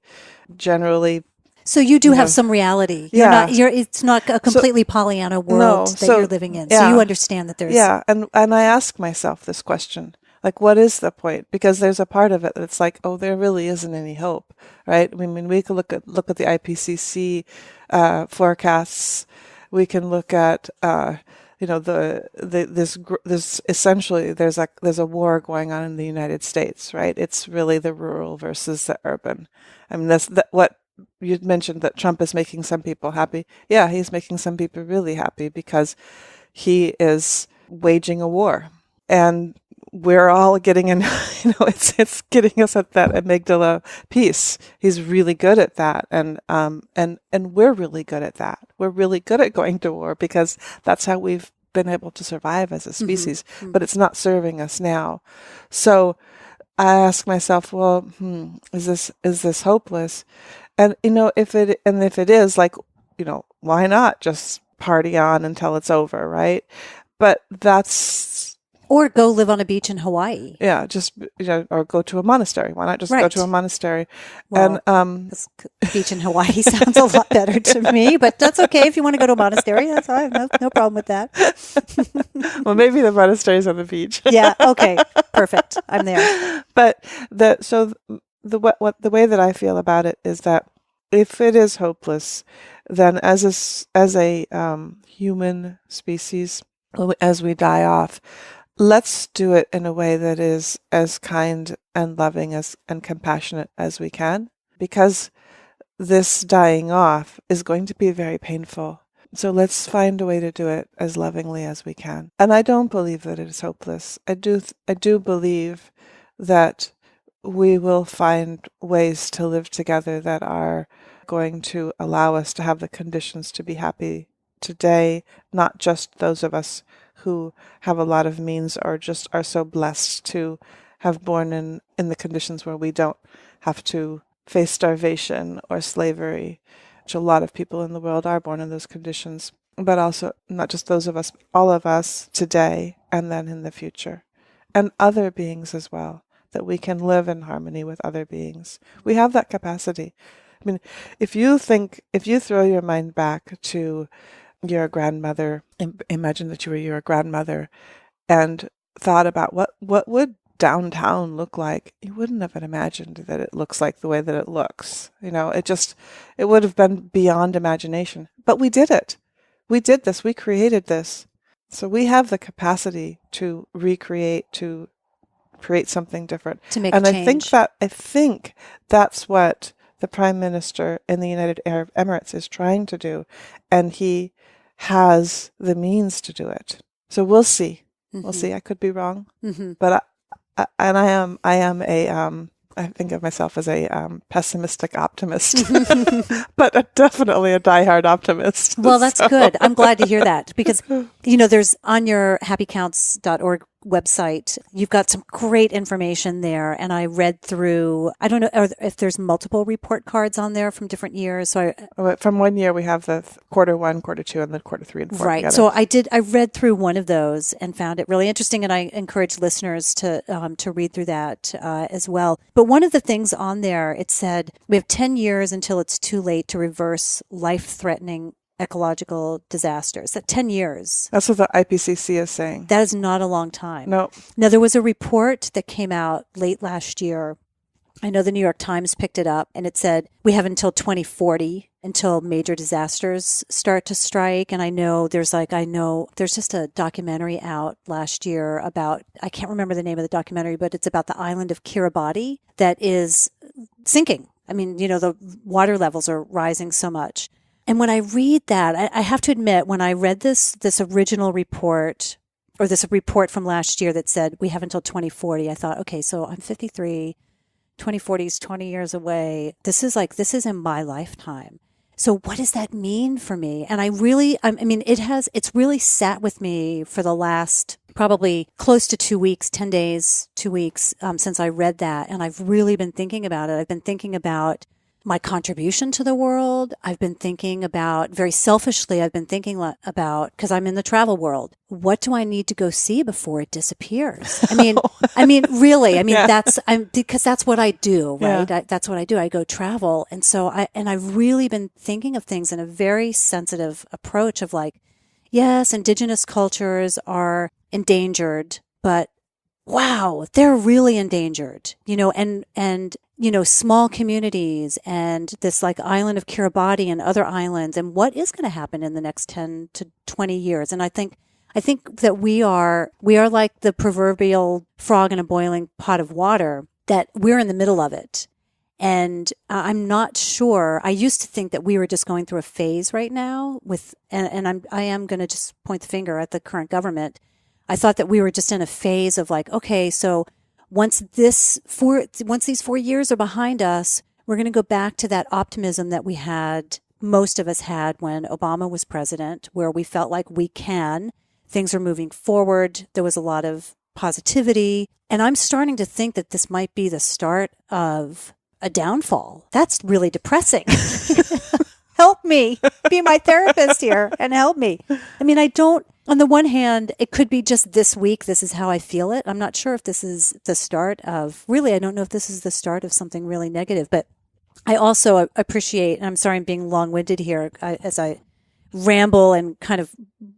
generally. So you do have some reality. It's not a completely Pollyanna world that you're living in. So you understand that there's... Yeah, and I ask myself this question. Like, what is the point? Because there's a part of it that's like, oh, there really isn't any hope, right? I mean, we can look at the IPCC forecasts. We can look at this essentially there's a war going on in the United States, right? It's really the rural versus the urban. I mean, that's what you mentioned, that Trump is making some people happy. Yeah, he's making some people really happy because he is waging a war, and we're all getting in. It's getting us at that amygdala piece. He's really good at that, and we're really good at that. We're really good at going to war because that's how we've been able to survive as a species. Mm-hmm. But it's not serving us now. So I ask myself, well, is this hopeless? And if it is, like, why not just party on until it's over, right? But or go live on a beach in Hawaii. Yeah, just or go to a monastery. Why not just go to a monastery? Well, and beach in Hawaii sounds a lot better to me, but that's okay if you want to go to a monastery. That's all. I have no problem with that. Well, maybe the monastery's on the beach. Yeah. Okay. Perfect. I'm there. But the way that I feel about it is that if it is hopeless, then as a human species, as we die off, let's do it in a way that is as kind and loving and compassionate as we can, because this dying off is going to be very painful. So let's find a way to do it as lovingly as we can. And I don't believe that it is hopeless. I do believe that we will find ways to live together that are going to allow us to have the conditions to be happy today, not just those of us who have a lot of means or just are so blessed to have born in the conditions where we don't have to face starvation or slavery, which a lot of people in the world are born in those conditions, but also not just those of us, all of us today and then in the future, and other beings as well, that we can live in harmony with other beings. We have that capacity. I mean, if you throw your mind back to your grandmother, imagine that you were your grandmother and thought about what would downtown look like, you wouldn't have imagined that it looks like the way that it looks. It would have been beyond imagination. But we did it. We did this. We created this. So we have the capacity to recreate, to create something different. To make a change. I think that's what the Prime Minister in the United Arab Emirates is trying to do, and he has the means to do it. So we'll see. Mm-hmm. We'll see. I could be wrong, but I think of myself as a pessimistic optimist, but definitely a diehard optimist. Well, that's good. I'm glad to hear that, because, there's on your happycounts.org website, you've got some great information there. And I read through, I don't know if there's multiple report cards on there from different years. So from one year, we have the quarter 1, quarter 2, and then quarter 3 and 4. Right. Together. So I read through one of those and found it really interesting. And I encourage listeners to read through that as well. But one of the things on there, it said, we have 10 years until it's too late to reverse life-threatening ecological disasters. That 10 years. That's what the IPCC is saying. That is not a long time. No. Now, there was a report that came out late last year. I know the New York Times picked it up, and it said we have until 2040 until major disasters start to strike. And I know there's just a documentary out last year about, I can't remember the name of the documentary, but it's about the island of Kiribati that is sinking. I mean, the water levels are rising so much. And when I read that, I have to admit, when I read this original report, or this report from last year that said we have until 2040, I thought, okay, so I'm 53, 2040 is 20 years away. This is in my lifetime. So what does that mean for me? And it's really sat with me for the last probably close to 2 weeks, 10 days, 2 weeks since I read that. And I've really been thinking about it. I've been thinking about my contribution to the world. I've been thinking about, very selfishly, because I'm in the travel world, what do I need to go see before it disappears? Really, because that's what I do, right? Yeah. That's what I do. I go travel. And so I've really been thinking of things in a very sensitive approach of like, yes, indigenous cultures are endangered, but wow, they're really endangered, and small communities and this like island of Kiribati and other islands, and what is going to happen in the next 10 to 20 years. And I think that we are like the proverbial frog in a boiling pot of water, that we're in the middle of it. And I'm not sure. I used to think that we were just going through a phase right now and I am going to just point the finger at the current government. I thought that we were just in a phase of like, okay, so once these 4 years are behind us, we're going to go back to that optimism that we had, most of us had when Obama was president, where we felt like things are moving forward. There was a lot of positivity. And I'm starting to think that this might be the start of a downfall. That's really depressing. Help me. Be my therapist here and help me. I mean, on the one hand, it could be just this week, this is how I feel it. I'm not sure if this is the start of, really, I don't know if this is the start of something really negative. But I also appreciate, and I'm sorry I'm being long-winded here as I ramble and kind of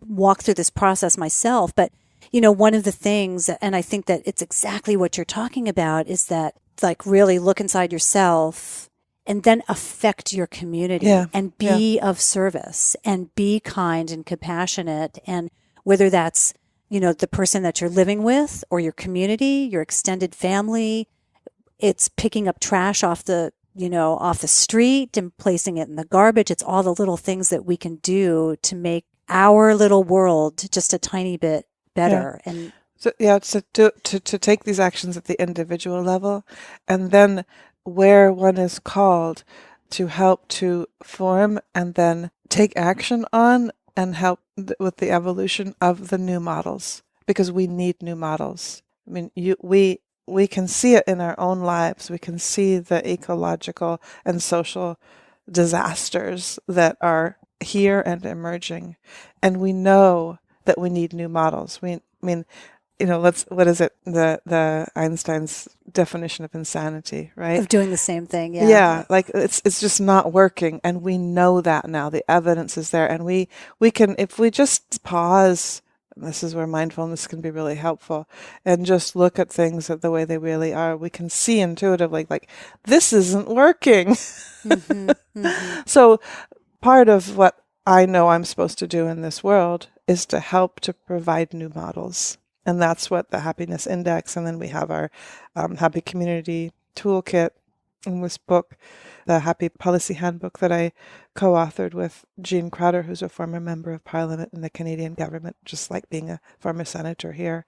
walk through this process myself. But, one of the things, and I think that it's exactly what you're talking about, is that like really look inside yourself and then affect your community and be of service and be kind and compassionate. And whether that's, the person that you're living with or your community, your extended family, it's picking up trash off the street and placing it in the garbage. It's all the little things that we can do to make our little world just a tiny bit better. Yeah. And so to take these actions at the individual level, and then where one is called to help to form and then take action on and help with the evolution of the new models, because we need new models. I mean, we can see it in our own lives. We can see the ecological and social disasters that are here and emerging, and we know that we need new models. What is it? The Einstein's definition of insanity, right? Of doing the same thing, yeah. Yeah, like it's just not working, and we know that now. The evidence is there, and we can, if we just pause, and this is where mindfulness can be really helpful, and just look at things the way they really are, we can see intuitively, like this isn't working. Mm-hmm, mm-hmm. So part of what I know I'm supposed to do in this world is to help to provide new models. And that's what the Happiness Index, and then we have our Happy Community Toolkit in this book, the Happy Policy Handbook that I co-authored with Jean Crowder, who's a former member of Parliament in the Canadian government, just like being a former senator here.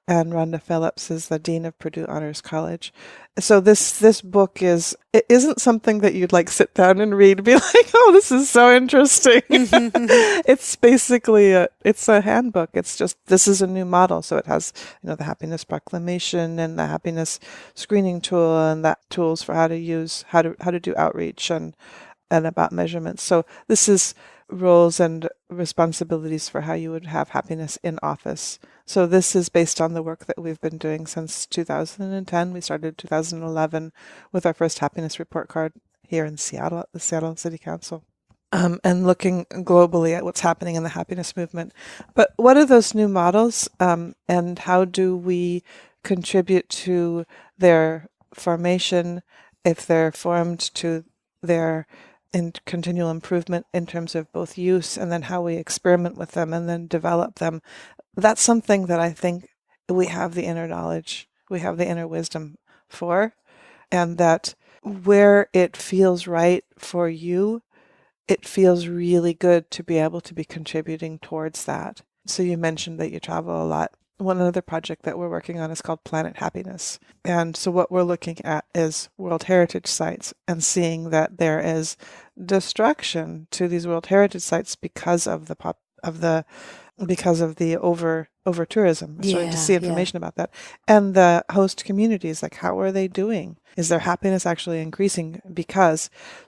And Rhonda Phillips is the Dean of Purdue Honors College. So this book it isn't something that you'd like sit down and read and be like, oh, this is so interesting. It's basically it's a handbook. It's just, this is a new model. So it has, the Happiness Proclamation and the Happiness Screening Tool and that tools for how to do outreach and about measurements. So this is roles and responsibilities for how you would have happiness in office. So this is based on the work that we've been doing since 2010. We started 2011 with our first happiness report card here in Seattle at the Seattle City Council, and looking globally at what's happening in the happiness movement. But what are those new models, and how do we contribute to their formation, if they're formed, to their continual improvement in terms of both use and then how we experiment with them and then develop them? That's something that I think we have the inner knowledge, we have the inner wisdom for, and that where it feels right for you, it feels really good to be able to be contributing towards that. So you mentioned that you travel a lot. One other project that we're working on is called Planet Happiness. And so what we're looking at is World Heritage Sites and seeing that there is destruction to these World Heritage Sites because of the over tourism. We're starting to see information about that. And the host communities, like, how are they doing? Is their happiness actually increasing?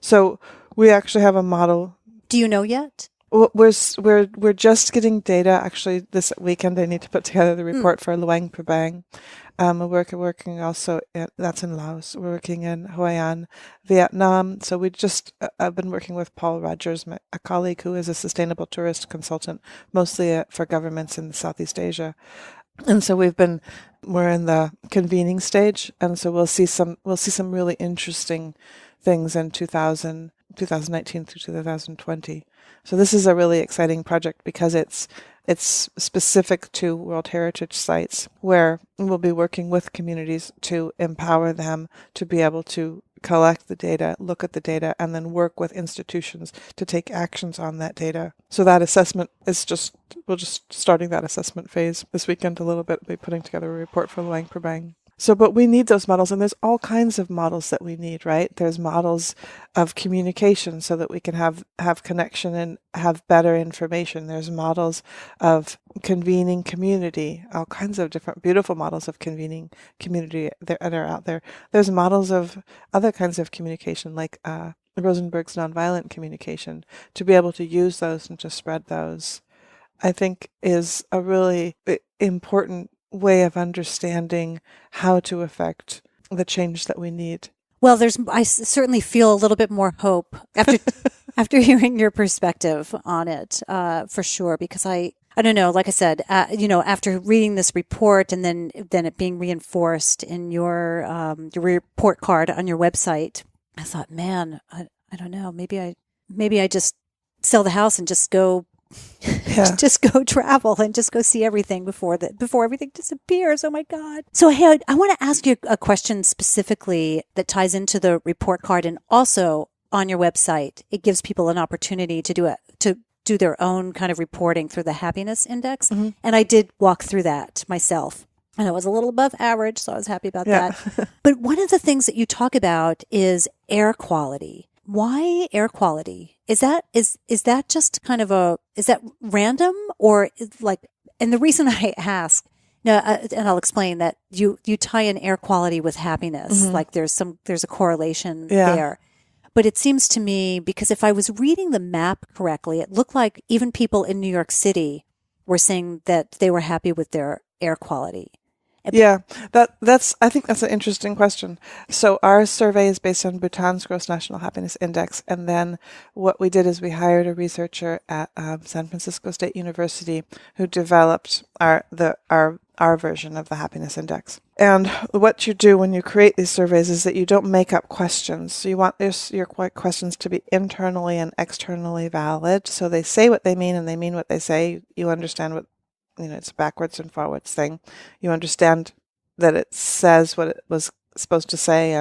So we actually have a model. Do you know yet? We're just getting data. Actually, this weekend I need to put together the report for Luang Prabang. We're working also that's in Laos. We're working in Hoi An, Vietnam. So I've been working with Paul Rogers, a colleague who is a sustainable tourist consultant, mostly for governments in Southeast Asia. And so we're in the convening stage, and so we'll see some really interesting things in 2019 through 2020. So this is a really exciting project because it's specific to World Heritage sites, where we'll be working with communities to empower them to be able to collect the data, look at the data, and then work with institutions to take actions on that data. So that assessment is we're just starting that assessment phase this weekend a little bit. We'll be putting together a report for Lang Prabang. So, but we need those models, and there's all kinds of models that we need, right? There's models of communication so that we can have connection and have better information. There's models of convening community, all kinds of different beautiful models of convening community that are out there. There's models of other kinds of communication, like Rosenberg's nonviolent communication. To be able to use those and to spread those, I think, is a really important way of understanding how to affect the change that we need. Well, I certainly feel a little bit more hope after hearing your perspective on it, for sure, because I don't know, like I said, after reading this report and then it being reinforced in your report card on your website, I thought, man, I don't know, maybe I just sell the house and just go just go travel and just go see everything before everything disappears. Oh my God. So hey, I want to ask you a question specifically that ties into the report card, and also on your website, it gives people an opportunity to do their own kind of reporting through the happiness index. Mm-hmm. And I did walk through that myself. And I was a little above average, so I was happy about that. But one of the things that you talk about is air quality. Why air quality? Is that just kind of is that random, or like, and the reason I ask, and I'll explain that you tie in air quality with happiness, mm-hmm. like there's a correlation there. But it seems to me, because if I was reading the map correctly, it looked like even people in New York City were saying that they were happy with their air quality. Yeah, I think that's an interesting question. So our survey is based on Bhutan's Gross National Happiness Index, and then what we did is we hired a researcher at San Francisco State University who developed our version of the happiness index. And what you do when you create these surveys is that you don't make up questions. So you want your questions to be internally and externally valid. So they say what they mean and they mean what they say. You understand what, it's a backwards and forwards thing. You understand that it says what it was supposed to say,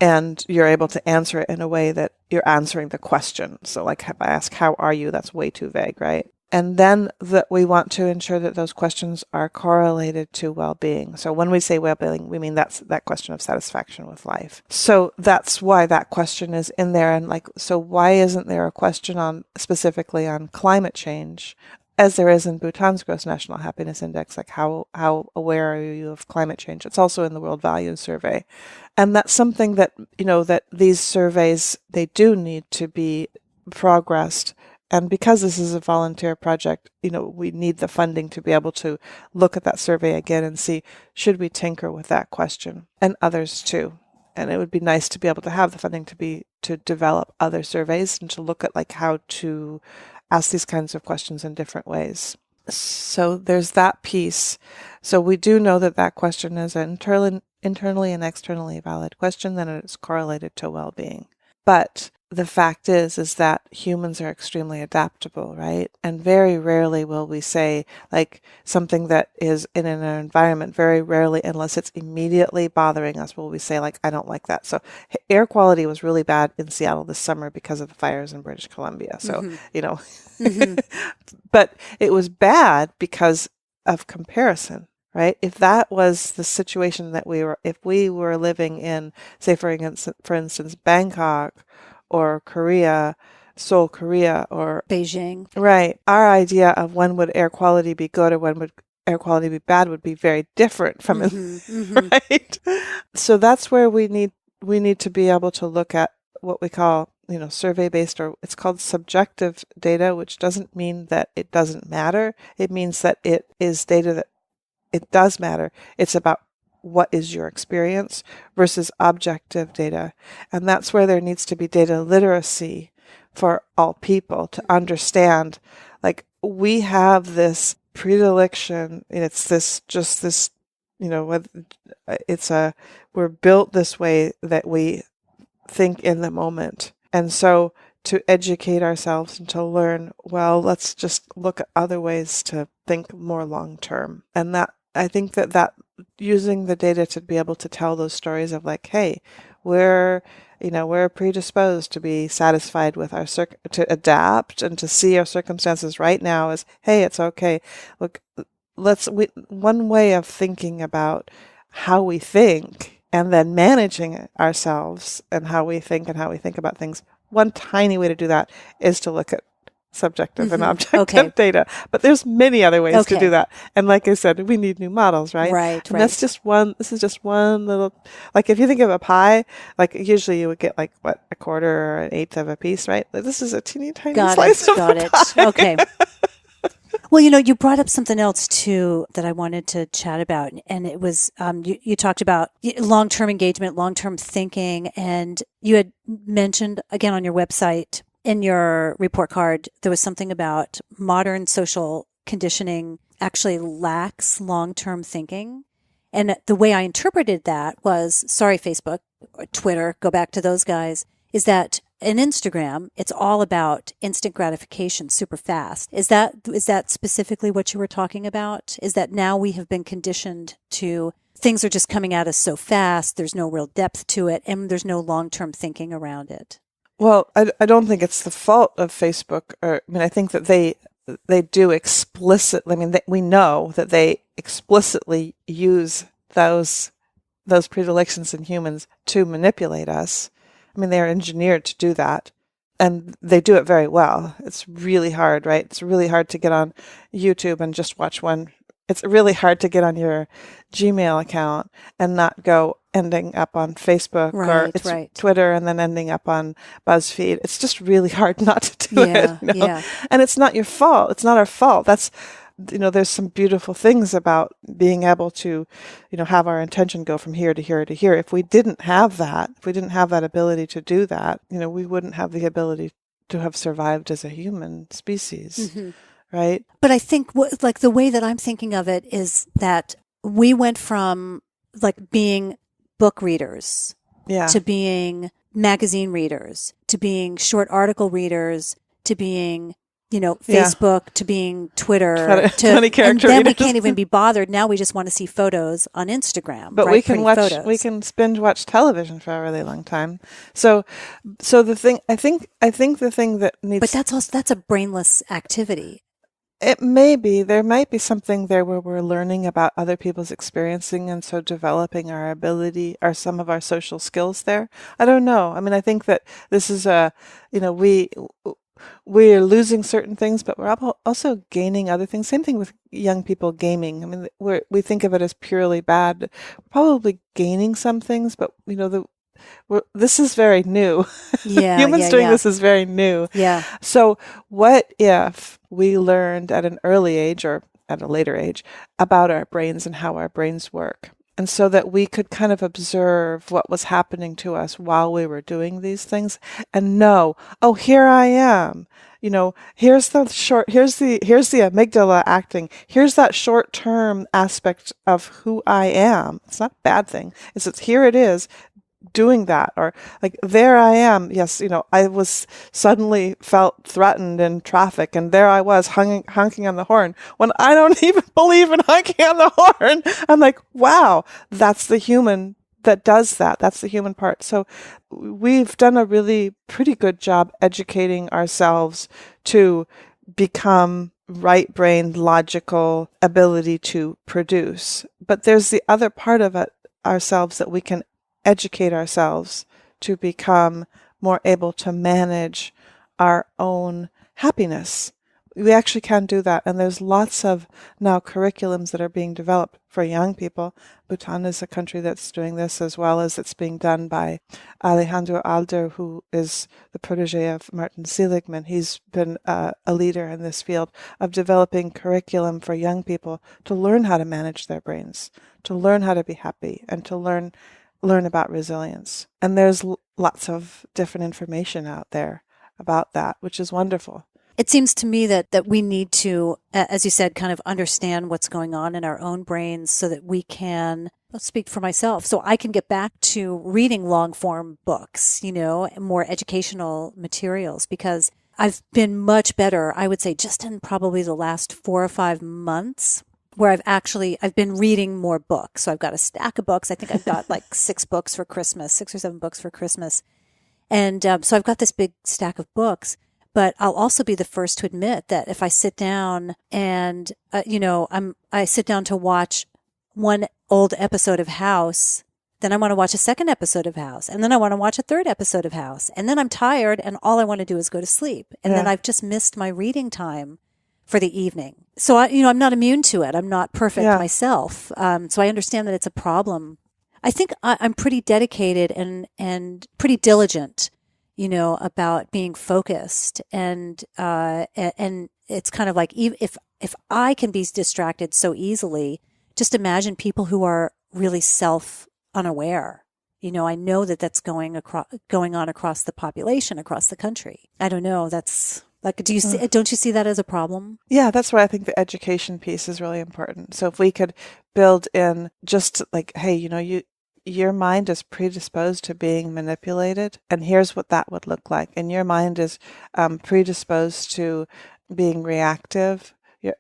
and you're able to answer it in a way that you're answering the question. So like if I ask, how are you? That's way too vague, right? And then that we want to ensure that those questions are correlated to well-being. So when we say well-being, we mean that's that question of satisfaction with life. So that's why that question is in there. And so why isn't there a question specifically on climate change, as there is in Bhutan's Gross National Happiness Index? Like how aware are you of climate change? It's also in the World Values Survey. And that's something that, that these surveys, they do need to be progressed. And because this is a volunteer project, we need the funding to be able to look at that survey again and see, should we tinker with that question, and others too. And it would be nice to be able to have the funding to develop other surveys and to look at how to ask these kinds of questions in different ways. So there's that piece. So we do know that question is an internally and externally valid question, then it's correlated to well-being. But the fact is that humans are extremely adaptable, right? And very rarely will we say something that is in an environment, very rarely, unless it's immediately bothering us, will we say I don't like that. So air quality was really bad in Seattle this summer because of the fires in British Columbia. So, mm-hmm. Mm-hmm. But it was bad because of comparison. Right? If that was the situation that if we were living in, say, for instance, Bangkok or Korea, Seoul, Korea, or Beijing, right? Our idea of when would air quality be good or when would air quality be bad would be very different from it, mm-hmm. Right? So that's where we need to be able to look at what we call, survey-based, or it's called subjective data, which doesn't mean that it doesn't matter. It means that it is data that it does matter. It's about what is your experience versus objective data. And that's where there needs to be data literacy for all people to understand, we have this predilection. And it's this, we're built this way that we think in the moment. And so to educate ourselves and to learn, well, let's just look at other ways to think more long term. And that, I think that using the data to be able to tell those stories of like, hey, we're predisposed to be satisfied with to adapt and to see our circumstances right now as, hey, it's okay. Look, one way of thinking about how we think and then managing ourselves and how we think about things. One tiny way to do that is to look at subjective and objective data. But there's many other ways to do that. And like I said, we need new models, right? Right. And this is just one little, like if you think of a pie, like usually you would get like what, a quarter or an eighth of a piece, right? Like this is a teeny tiny slice of a pie. Okay. Well, you brought up something else too that I wanted to chat about, and it was you talked about long-term engagement, long-term thinking, and you had mentioned again on your website in your report card there was something about modern social conditioning actually lacks long-term thinking, and the way I interpreted that was, sorry, Facebook or Twitter, go back to those guys, is that in Instagram, it's all about instant gratification, super fast. Is that specifically what you were talking about? Is that now we have been conditioned to things are just coming at us so fast, there's no real depth to it, and there's no long-term thinking around it? Well, I don't think it's the fault of Facebook. I think that they do explicitly. We know that they explicitly use those predilections in humans to manipulate us. They're engineered to do that, and they do it very well. It's really hard, right? It's really hard to get on YouTube and just watch one. It's really hard to get on your Gmail account and not go ending up on Facebook or Twitter and then ending up on BuzzFeed. It's just really hard not to do it. Yeah. And it's not your fault. It's not our fault. That's, there's some beautiful things about being able to, have our intention go from here to here to here. If we didn't have that ability to do that, we wouldn't have the ability to have survived as a human species. Mm-hmm. Right. But I think the way that I'm thinking of it is that we went from like being book readers to being magazine readers, to being short article readers, to being, Facebook, to being Twitter, to character and then we can't even be bothered. Now we just want to see photos on Instagram. But we can binge watch television for a really long time. So the thing, I think the thing that needs, but that's a brainless activity. It may be. There might be something there where we're learning about other people's experiencing and so developing our ability or some of our social skills there. I don't know. I think that this is we're losing certain things, but we're also gaining other things. Same thing with young people gaming. We think of it as purely bad. We're probably gaining some things, but this is very new. Yeah, humans doing this is very new. Yeah. So what if we learned at an early age or at a later age about our brains and how our brains work? And so that we could kind of observe what was happening to us while we were doing these things and know, oh, here I am. Here's the amygdala acting. Here's that short-term aspect of who I am. It's not a bad thing. Here it is doing that. Or like, there I am. Yes, I was suddenly felt threatened in traffic and there I was honking on the horn when I don't even believe in honking on the horn. I'm like, wow, that's the human that does that. That's the human part. So we've done a really pretty good job educating ourselves to become right-brained, logical ability to produce. But there's the other part of it ourselves that we can educate ourselves to become more able to manage our own happiness. We actually can do that. And there's lots of now curriculums that are being developed for young people. Bhutan is a country that's doing this, as well as it's being done by Alejandro Alder, who is the protege of Martin Seligman. He's been a leader in this field of developing curriculum for young people to learn how to manage their brains, to learn how to be happy, and to learn about resilience. And there's lots of different information out there about that, which is wonderful. It seems to me that we need to, as you said, kind of understand what's going on in our own brains so that we can, let's speak for myself, so I can get back to reading long form books, more educational materials, because I've been much better, I would say, just in probably the last 4 or 5 months, where I've been reading more books. So I've got a stack of books. I think I've got like 6 books for Christmas, 6 or 7 books for Christmas. And so I've got this big stack of books, but I'll also be the first to admit that if I sit down and, I sit down to watch one old episode of House, then I want to watch a second episode of House, and then I want to watch a third episode of House, and then I'm tired and all I want to do is go to sleep. And then I've just missed my reading time for the evening. So I'm not immune to it. I'm not perfect myself. So I understand that it's a problem. I think I'm pretty dedicated and pretty diligent, about being focused. And it's kind of like, if I can be distracted so easily, just imagine people who are really unaware. I know that that's going on across the population, across the country. I don't know. That's like, don't you see that as a problem? Yeah, that's why I think the education piece is really important. So if we could build in just like, hey, your mind is predisposed to being manipulated, and here's what that would look like. And your mind is predisposed to being reactive.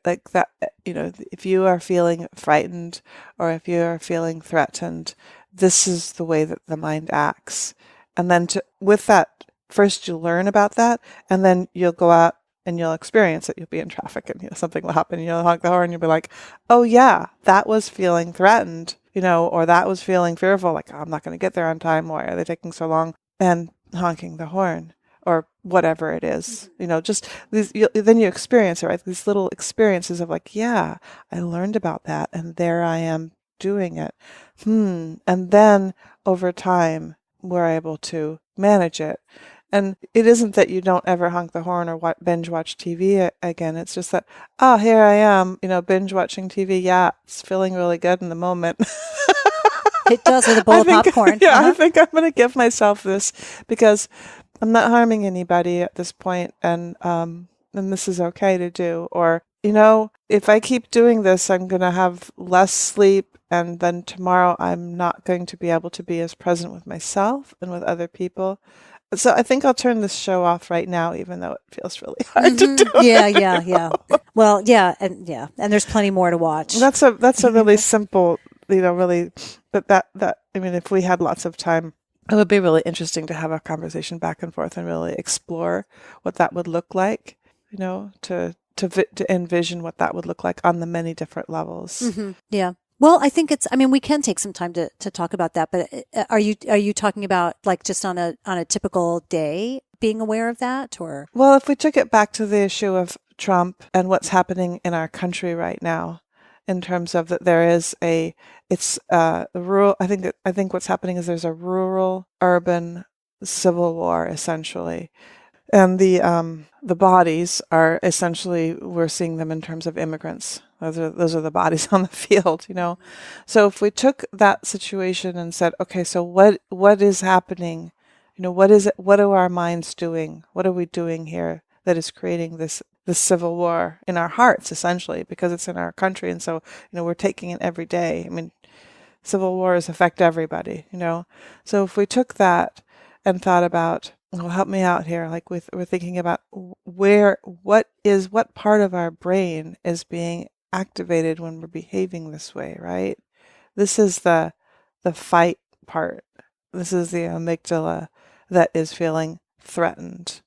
Like that, if you are feeling frightened or if you are feeling threatened, this is the way that the mind acts. And then with that, first you learn about that, and then you'll go out and you'll experience it. You'll be in traffic and something will happen and you'll honk the horn and you'll be like, oh yeah, that was feeling threatened, or that was feeling fearful, like, oh, I'm not going to get there on time. Why are they taking so long? And honking the horn or whatever it is, just these, then you experience it, right? These little experiences of like, yeah, I learned about that and there I am doing it. And then over time, we're able to manage it. And it isn't that you don't ever honk the horn or binge watch TV again. It's just that, oh, here I am, binge watching TV. Yeah, it's feeling really good in the moment. It does, with a bowl of popcorn. Yeah, I think I'm going to give myself this because I'm not harming anybody at this point, and this is okay to do. Or, if I keep doing this, I'm going to have less sleep, and then tomorrow I'm not going to be able to be as present with myself and with other people. So I think I'll turn this show off right now, even though it feels really hard to do. Yeah. Well, and there's plenty more to watch. That's a really simple, really, but that if we had lots of time, it would be really interesting to have a conversation back and forth and really explore what that would look like, to envision what that would look like on the many different levels. Mm-hmm. Yeah. Well, I think we can take some time to talk about that, but are you talking about like just on a typical day being aware of that, or? Well, if we took it back to the issue of Trump and what's happening in our country right now, in terms of that there is rural, I think what's happening is there's a rural urban civil war essentially. And the bodies are essentially, we're seeing them in terms of immigrants. Those are the bodies on the field, So if we took that situation and said, okay, so what is happening? What is it? What are our minds doing? What are we doing here that is creating this civil war in our hearts, essentially, because it's in our country, and so we're taking it every day. Civil wars affect everybody, So if we took that and thought about, well, help me out here. Like we're thinking about what part of our brain is being activated when we're behaving this way, right? This is the fight part. This is the amygdala that is feeling threatened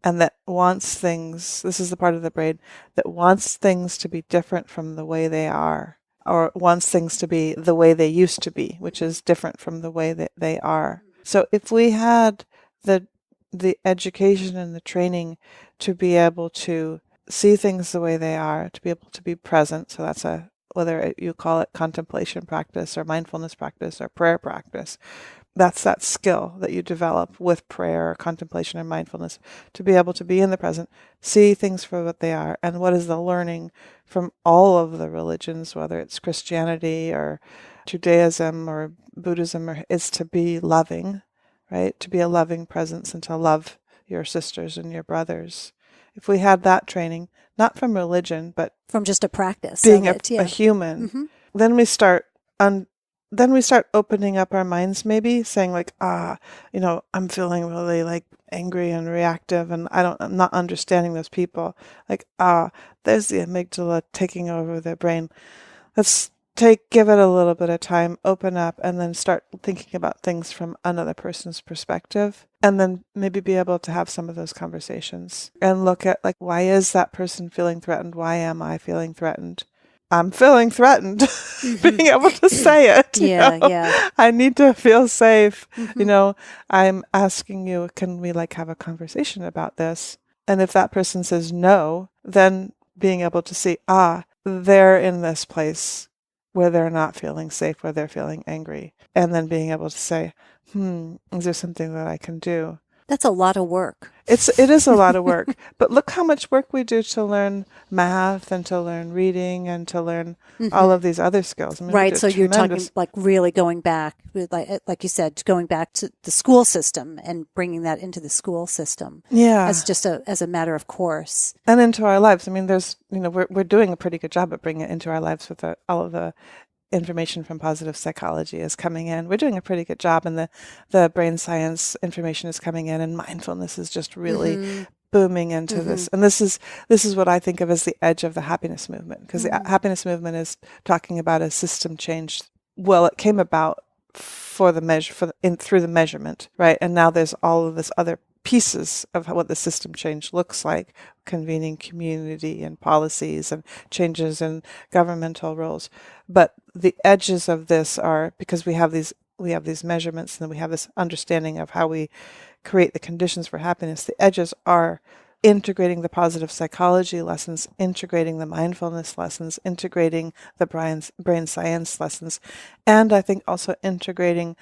and that wants things. This is the part of the brain that wants things to be different from the way they are, or wants things to be the way they used to be, which is different from the way that they are. So if we had the education and the training to be able to see things the way they are, to be able to be present. So that's whether you call it contemplation practice or mindfulness practice or prayer practice, that's that skill that you develop with prayer or contemplation or mindfulness, to be able to be in the present, see things for what they are. And what is the learning from all of the religions, whether it's Christianity or Judaism or Buddhism, is to be loving, right? To be a loving presence and to love your sisters and your brothers if we had that training, not from religion, but from just a practice being of it, a human, then we start opening up our minds, maybe saying like, I'm feeling really like angry and reactive, and I'm not understanding those people. Like, there's the amygdala taking over their brain. Let's give it a little bit of time, open up, and then start thinking about things from another person's perspective. And then maybe be able to have some of those conversations and look at like, why is that person feeling threatened? Why am I feeling threatened? I'm feeling threatened. Being able to say it. Yeah. I need to feel safe. I'm asking you, can we like have a conversation about this? And if that person says no, then being able to see, they're in this place where they're not feeling safe, where they're feeling angry. And then being able to say, is there something that I can do? That's a lot of work. It is a lot of work. But look how much work we do to learn math and to learn reading and to learn all of these other skills. I mean, right. So you're talking like really going back, like you said, going back to the school system and bringing that into the school system. Yeah. As just as a matter of course. And into our lives. I mean, there's, we're doing a pretty good job at bringing it into our lives with all of the information from positive psychology is coming in. We're doing a pretty good job, and the brain science information is coming in, and mindfulness is just really booming into this. And this is what I think of as the edge of the happiness movement, because the happiness movement is talking about a system change. Well, it came about through the measurement, right? And now there's all of this other pieces of what the system change looks like, convening community and policies and changes in governmental roles. But the edges of this are, because we have these measurements, and then we have this understanding of how we create the conditions for happiness. The edges are integrating the positive psychology lessons, integrating the mindfulness lessons, integrating the brain science lessons, and I think also integrating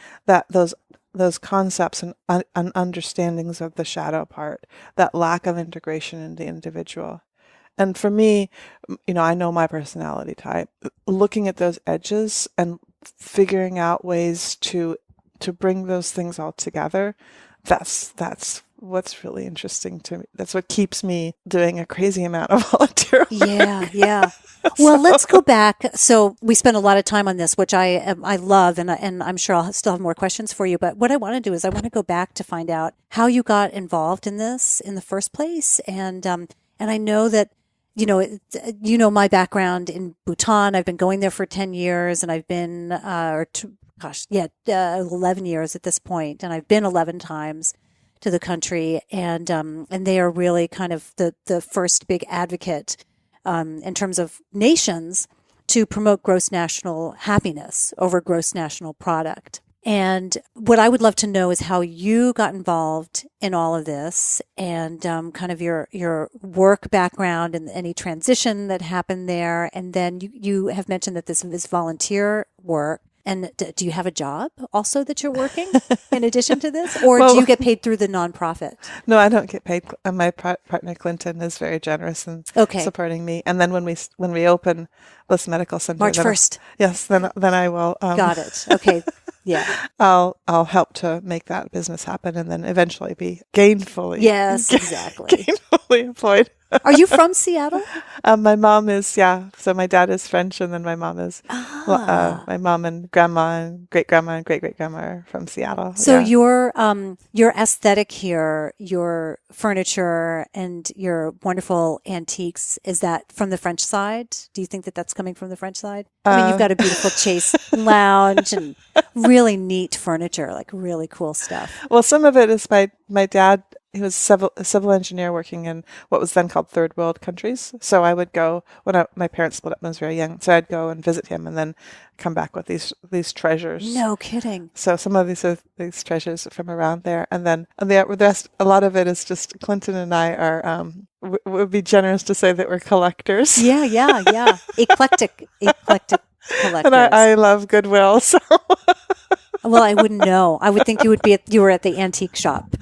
those concepts and understandings of the shadow part, that lack of integration in the individual. And for me, I know my personality type. Looking at those edges and figuring out ways to bring those things all together, that's what's really interesting to me. That's what keeps me doing a crazy amount of volunteer work. Yeah. Well, let's go back. So we spent a lot of time on this, which I love, and I'm sure I'll still have more questions for you. But what I want to do is I want to go back to find out how you got involved in this in the first place, and I know that my background in Bhutan. I've been going there for 10 years, and I've been 11 years at this point, and I've been 11 times to the country, and they are really kind of the first big advocate in terms of nations to promote gross national happiness over gross national product. And what I would love to know is how you got involved in all of this, and kind of your work background and any transition that happened there. And then you have mentioned that this is volunteer work. And do you have a job also that you're working in addition to this? Or do you get paid through the nonprofit? No, I don't get paid. My partner, Clinton, is very generous in supporting me. And then when we open Bliss Medical Center, March 1st. Yes, then I will. Got it. Okay. Yeah. I'll help to make that business happen, and then eventually be gainfully. Yes, exactly. Gainfully employed. Are you from Seattle? My mom is, yeah. So my dad is French, and then my mom is, my mom and grandma and great-grandma and great-great-grandma are from Seattle. So your aesthetic here, your furniture and your wonderful antiques, is that from the French side? Do you think that that's coming from the French side? I mean, you've got a beautiful Chase lounge and really neat furniture, like really cool stuff. Well, some of it is my dad. He was a civil engineer working in what was then called third world countries. So I would go when my parents split up when I was very young. So I'd go and visit him, and then come back with these treasures. No kidding. So some of these are these treasures from around there, and then the rest. A lot of it is just Clinton and I are. Would be generous to say that we're collectors. Yeah. Eclectic collectors. And I love Goodwill. So. Well, I wouldn't know. I would think you were at the antique shop,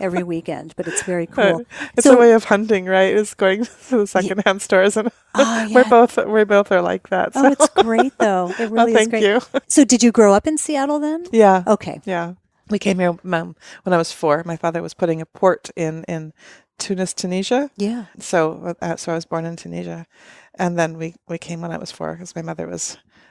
every weekend, but it's very cool. It's a way of hunting, right? It's going to the secondhand stores, and we both are like that. So. Oh, it's great though. It really is great. Thank you. So did you grow up in Seattle then? Yeah. Okay. Yeah. We came here when I was 4. My father was putting a port in Tunis, Tunisia. Yeah. So I was born in Tunisia. And then we came when I was 4 because my mother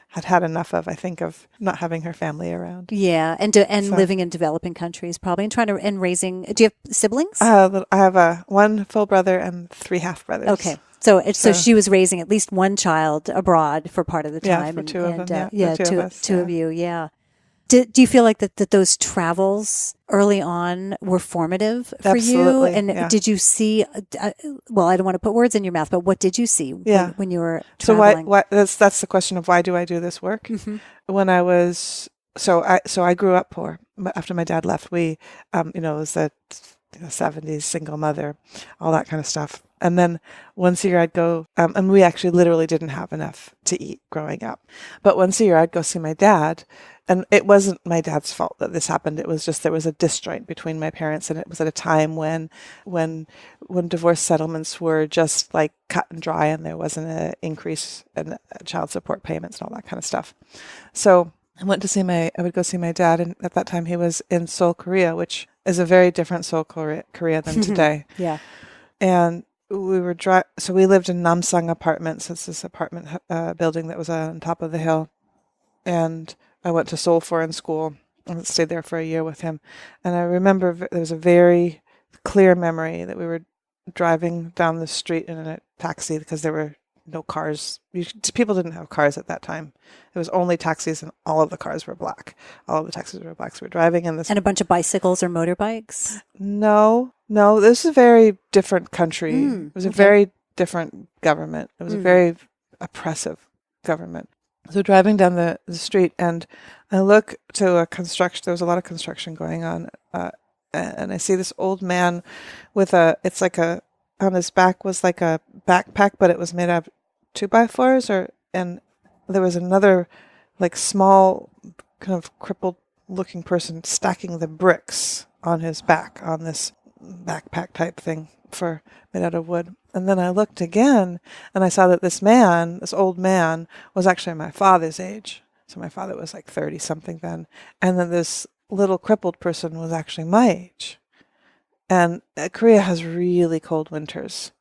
had enough of, I think, of not having her family around. Yeah. And living in developing countries probably and raising, do you have siblings? I have one full brother and 3 half brothers. Okay. So she was raising at least one child abroad for part of the time. Yeah, for 2 of them. Two of you. Yeah. Do you feel like that those travels early on were formative for Absolutely, you? And did you see, well, I don't want to put words in your mouth, but what did you see when you were traveling? So why that's the question of why do I do this work? Mm-hmm. When I was, so I grew up poor. After my dad left, we, it was the 70s, single mother, all that kind of stuff. And then once a year I'd go, and we actually literally didn't have enough to eat growing up. But once a year I'd go see my dad. And it wasn't my dad's fault that this happened. It was just there was a disjoint between my parents, and it was at a time when divorce settlements were just like cut and dry, and there wasn't an increase in child support payments and all that kind of stuff. So I would go see my dad, and at that time he was in Seoul, Korea, which is a very different Seoul, Korea than today. Yeah. And we were so we lived in Namsang Apartments. It's this apartment building that was on top of the hill, and I went to Seoul Foreign School and stayed there for a year with him. And I remember there was a very clear memory that we were driving down the street in a taxi because there were no cars. People didn't have cars at that time. It was only taxis, and all of the cars were black. All of the taxis were black. So we're driving in this. And a bunch of bicycles or motorbikes? No. This is a very different country. It was a very different government. It was a very oppressive government. So driving down the street, and I look to a construction. There was a lot of construction going on, and I see this old man with on his back was like a backpack, but it was made out of 2x4s, and there was another like small kind of crippled looking person stacking the bricks on his back on this backpack type thing made out of wood. And then I looked again, and I saw that this old man, was actually my father's age. So my father was like 30 something then. And then this little crippled person was actually my age. And Korea has really cold winters.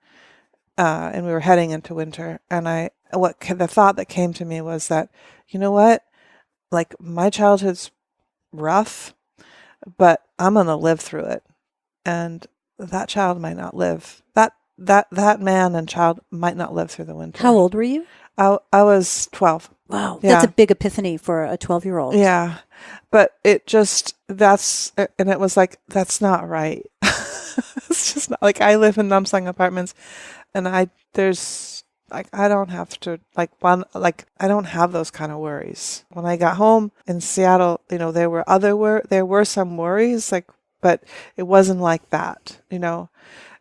And we were heading into winter. And the thought that came to me was that, you know what? Like, my childhood's rough, but I'm going to live through it. And that child might not live. That man and child might not live through the winter. How old were you? I was 12. Wow. Yeah. That's a big epiphany for a 12-year-old. Yeah. But it was like, that's not right. It's just not like, I live in Namsang Apartments, and I don't have to I don't have those kind of worries. When I got home in Seattle, there were some worries, but it wasn't like that,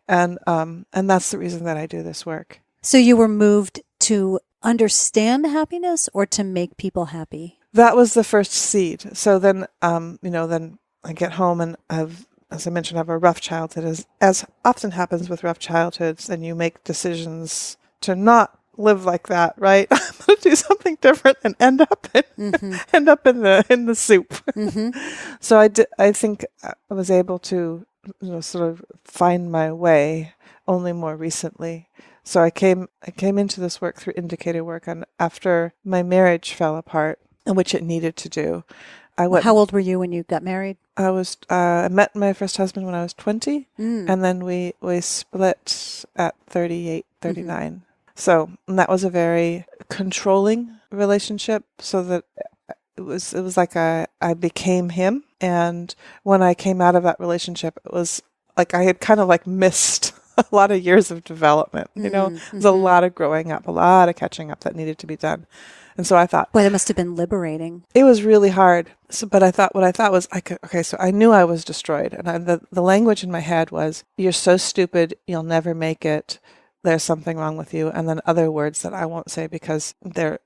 and that's the reason that I do this work. So you were moved to understand happiness or to make people happy? That was the first seed. So then, then I get home, and as I mentioned, I have a rough childhood, as often happens with rough childhoods, and you make decisions to not live like that, right? I'm going to do something different and end up in the soup. Mm-hmm. So I think I was able to sort of find my way only more recently. So I came into this work through indicator work, and after my marriage fell apart, which it needed to do, How old were you when you got married? I met my first husband when I was 20, and then we split at 38, 39. Mm-hmm. So that was a very controlling relationship, so that it was like I became him. And when I came out of that relationship, it was like I had kind of like missed a lot of years of development. There's a lot of growing up, a lot of catching up that needed to be done. And so I thought, boy, that must have been liberating. It was really hard. So, but what I thought was, so I knew I was destroyed. And the language in my head was, you're so stupid, you'll never make it. There's something wrong with you. And then other words that I won't say because they're,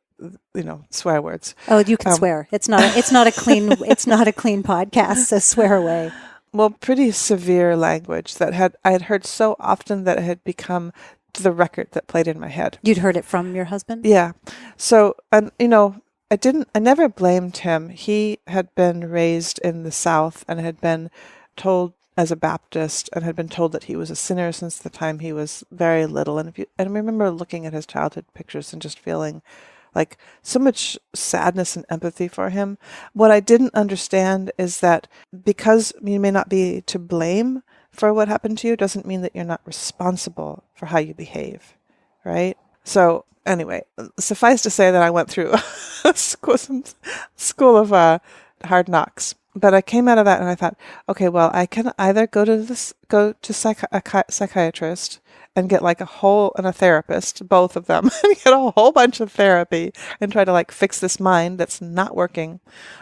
swear words. Oh, you can swear. It's not a clean podcast, so swear away. Well, pretty severe language that I had heard so often that it had become the record that played in my head. You'd heard it from your husband? Yeah. So, and I never blamed him. He had been raised in the South and had been told as a Baptist and had been told that he was a sinner since the time he was very little. And I remember looking at his childhood pictures and just feeling like so much sadness and empathy for him. What I didn't understand is that because you may not be to blame for what happened to you doesn't mean that you're not responsible for how you behave, right? So anyway, suffice to say that I went through some school of hard knocks. But I came out of that and I thought, okay, well, I can either go to a psychiatrist and get like a therapist, both of them, and get a whole bunch of therapy and try to like fix this mind that's not working.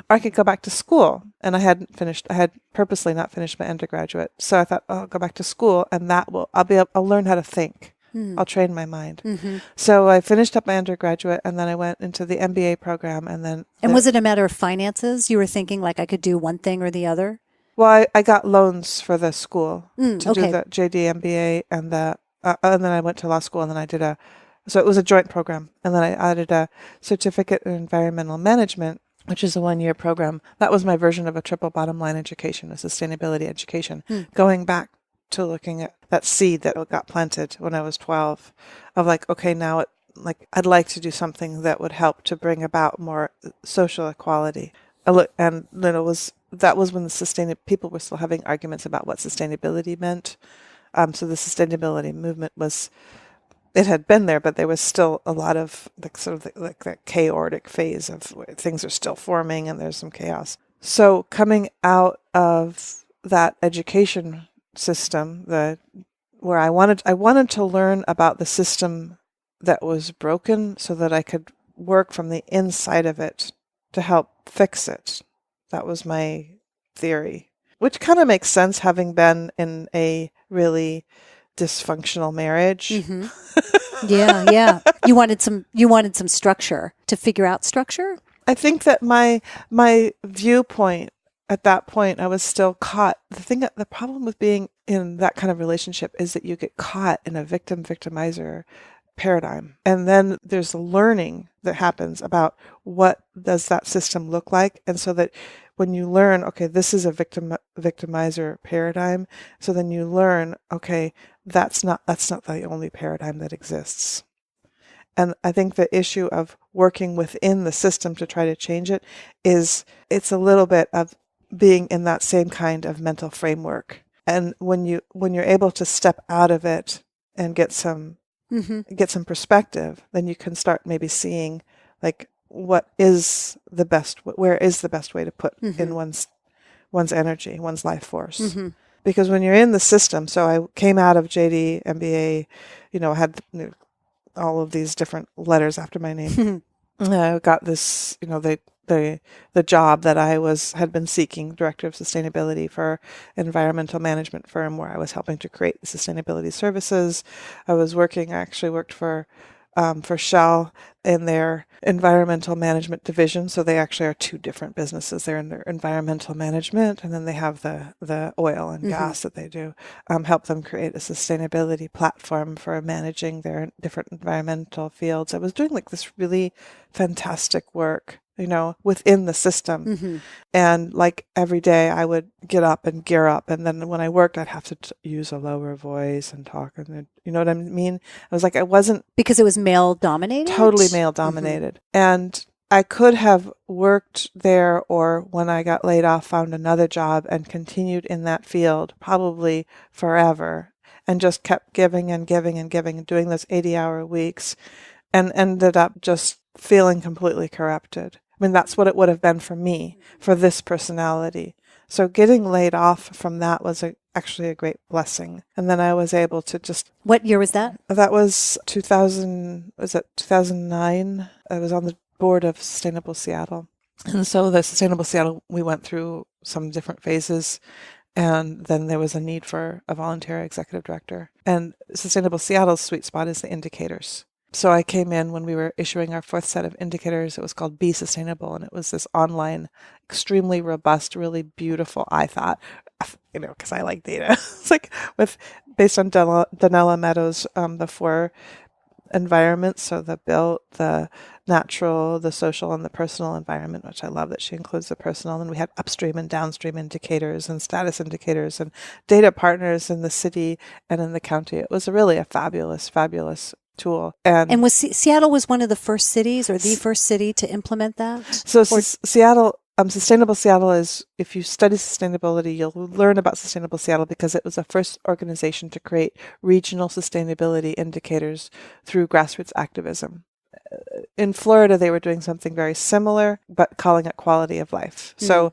Or I could go back to school. And I had purposely not finished my undergraduate. So I thought, oh, I'll go back to school and I'll learn how to think. I'll train my mind. Mm-hmm. So I finished up my undergraduate and then I went into the MBA program and was it a matter of finances? You were thinking like I could do one thing or the other? Well, I got loans for the school to do the JD MBA and then I went to law school and then so it was a joint program. And then I added a certificate in environmental management, which is a 1-year program. That was my version of a triple bottom line education, a sustainability education, going back to looking at that seed that got planted when I was 12 of like, okay, now I'd like to do something that would help to bring about more social equality. And then that was when people were still having arguments about what sustainability meant. So the sustainability movement it had been there, but there was still a lot of that chaotic phase of where things are still forming and there's some chaos. So coming out of that education system, where I wanted to learn about the system that was broken so that I could work from the inside of it to help fix it. That was my theory, which kind of makes sense having been in a really dysfunctional marriage. Mm-hmm. Yeah. You wanted some structure to figure out structure? I think that my viewpoint at that point, I was still caught. The problem with being in that kind of relationship is that you get caught in a victim-victimizer paradigm. And then there's learning that happens about what does that system look like. And so that when you learn, okay, this is a victimizer paradigm. So then you learn, okay, that's not the only paradigm that exists. And I think the issue of working within the system to try to change it it's a little bit of being in that same kind of mental framework. And when you're able to step out of it and get some perspective, then you can start maybe seeing like where is the best way to put in one's energy, one's life force. Mm-hmm. Because when you're in the system, so I came out of JD MBA, I had all of these different letters after my name. I got this, the job that I had been seeking, director of sustainability for environmental management firm where I was helping to create sustainability services. I actually worked for Shell in their environmental management division. So they actually are two different businesses. They're in their environmental management, and then they have the oil and gas that they do, help them create a sustainability platform for managing their different environmental fields. I was doing like this really fantastic work, within the system. Mm-hmm. And like every day I would get up and gear up. And then when I worked, I'd have to use a lower voice and talk. And you know what I mean? I was like, I wasn't. Because it was male dominated? Totally male dominated. Mm-hmm. And I could have worked there, or when I got laid off, found another job and continued in that field probably forever and just kept giving and giving and giving and doing those 80-hour weeks and ended up just feeling completely corrupted. I mean, that's what it would have been for me, for this personality. So getting laid off from that was actually a great blessing. And then I was able to just... What year was that? That was 2009? I was on the board of Sustainable Seattle. And so the Sustainable Seattle, we went through some different phases. And then there was a need for a volunteer executive director. And Sustainable Seattle's sweet spot is the indicators. So I came in when we were issuing our fourth set of indicators. It was called Be Sustainable, and it was this online, extremely robust, really beautiful, I thought, because I like data. It's like based on Donella Meadows, the 4 environments. So the built, the natural, the social, and the personal environment, which I love that she includes the personal. And we had upstream and downstream indicators and status indicators and data partners in the city and in the county. It was really a fabulous, fabulous tool. And was Seattle was one of the first cities or the first city to implement that? So Seattle, Sustainable Seattle is, if you study sustainability, you'll learn about Sustainable Seattle because it was the first organization to create regional sustainability indicators through grassroots activism. In Florida, they were doing something very similar, but calling it quality of life. So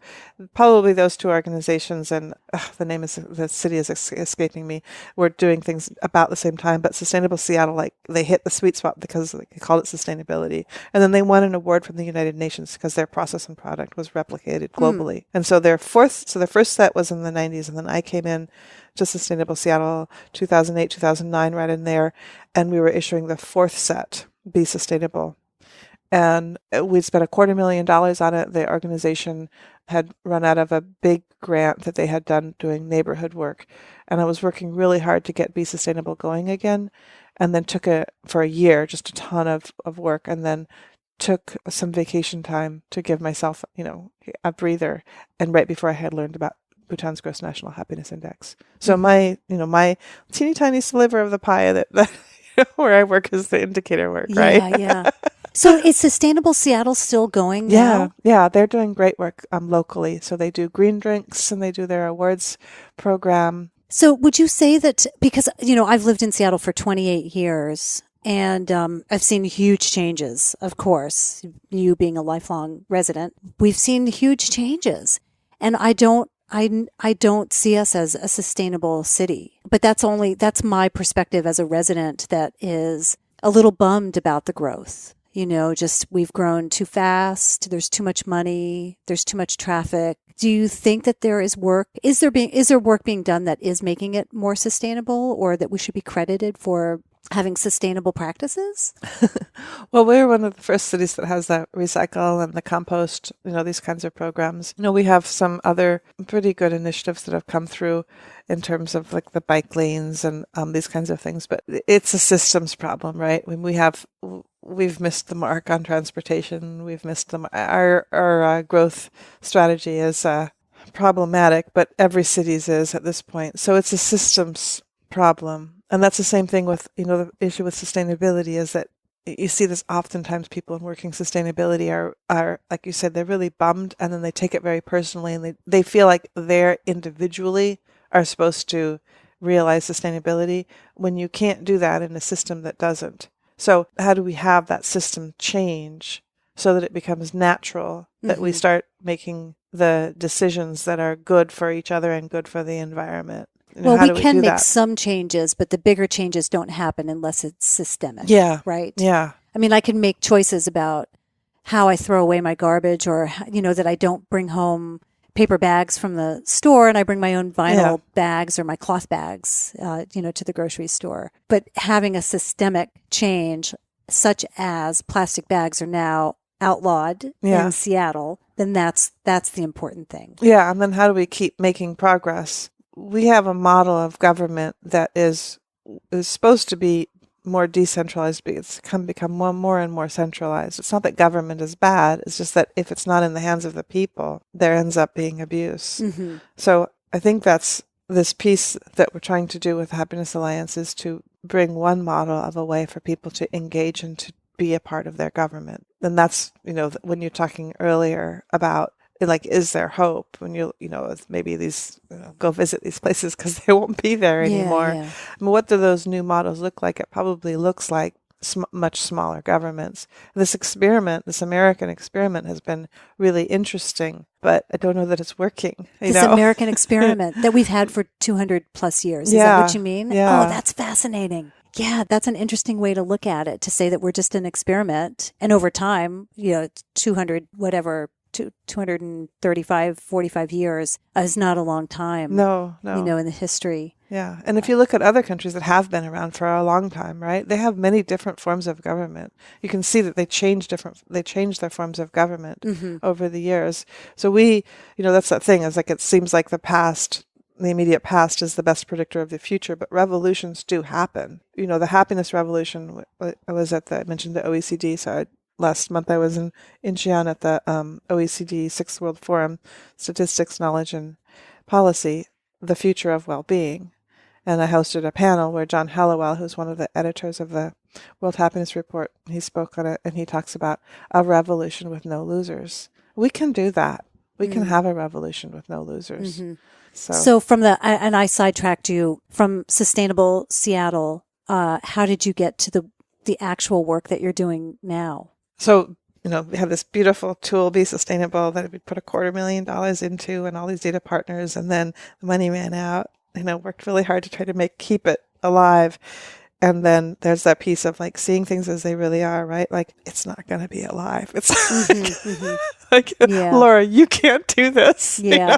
probably those two organizations, and the city is escaping me, were doing things about the same time, but Sustainable Seattle, like, they hit the sweet spot because they called it sustainability. And then they won an award from the United Nations because their process and product was replicated globally. And so their first set was in the 90s, and then I came in to Sustainable Seattle 2008, 2009, right in there, and we were issuing the fourth set, Be Sustainable. And we'd spent $250,000 on it. The organization had run out of a big grant that they had done doing neighborhood work. And I was working really hard to get Be Sustainable going again, and then took for a year, just a ton of work, and then took some vacation time to give myself, a breather. And right before I had learned about Bhutan's Gross National Happiness Index. So my teeny tiny sliver of the pie that where I work is the indicator work, right? Yeah. So is Sustainable Seattle still going now? Yeah, they're doing great work locally. So they do green drinks and they do their awards program. So would you say that, because, I've lived in Seattle for 28 years and I've seen huge changes, of course, you being a lifelong resident, we've seen huge changes. And I don't see us as a sustainable city, but that's my perspective as a resident that is a little bummed about the growth. Just we've grown too fast. There's too much money. There's too much traffic. Do you think that there is work? Is there work being done that is making it more sustainable, or that we should be credited for having sustainable practices? Well, we're one of the first cities that has the recycle and the compost, these kinds of programs. We have some other pretty good initiatives that have come through in terms of like the bike lanes and these kinds of things, but it's a systems problem, right? We've missed the mark on transportation. We've missed our growth strategy is problematic, but every city's is at this point. So it's a systems problem. And that's the same thing with, the issue with sustainability is that you see this oftentimes people in working sustainability are, like you said, they're really bummed, and then they take it very personally, and they feel like they're individually are supposed to realize sustainability when you can't do that in a system that doesn't. So how do we have that system change so that it becomes natural, that we start making the decisions that are good for each other and good for the environment? Well, we can make some changes, but the bigger changes don't happen unless it's systemic. Yeah. Right? Yeah. I mean, I can make choices about how I throw away my garbage, or, that I don't bring home paper bags from the store and I bring my own vinyl bags or my cloth bags, to the grocery store. But having a systemic change, such as plastic bags are now outlawed in Seattle, then that's the important thing. Yeah. And then how do we keep making progress? We have a model of government that is supposed to be more decentralized, but it's become more and more centralized. It's not that government is bad. It's just that if it's not in the hands of the people, there ends up being abuse. Mm-hmm. So I think that's this piece that we're trying to do with Happiness Alliance, is to bring one model of a way for people to engage and to be a part of their government. And that's, when you're talking earlier about, like, is there hope when maybe these go visit these places because they won't be there anymore. I mean, what do those new models look like? It probably looks like much smaller governments. This American experiment has been really interesting, but I don't know that it's working. American experiment that we've had for 200 plus years. Is that what you mean? Yeah. Oh, that's fascinating. Yeah, that's an interesting way to look at it, to say that we're just an experiment. And over time, 235, 45 years is not a long time. No. In the history. Yeah. And if you look at other countries that have been around for a long time, right, they have many different forms of government. You can see that they change their forms of government over the years. So that's that thing, is like, it seems like the past the immediate past is the best predictor of the future, but revolutions do happen. The happiness revolution, I mentioned the OECD, so last month I was in Xi'an at the OECD Sixth World Forum, Statistics, Knowledge, and Policy, the Future of Well-Being. And I hosted a panel where John Hallowell, who's one of the editors of the World Happiness Report, he spoke on it, and he talks about a revolution with no losers. We can do that. We can have a revolution with no losers. Mm-hmm. So from and I sidetracked you from Sustainable Seattle. How did you get to the actual work that you're doing now? So, we have this beautiful tool, Be Sustainable, that we put $250,000 into and all these data partners, and then the money ran out. Worked really hard to try to keep it alive. And then there's that piece of seeing things as they really are, right? It's not going to be alive. It's Laura, you can't do this. Yeah.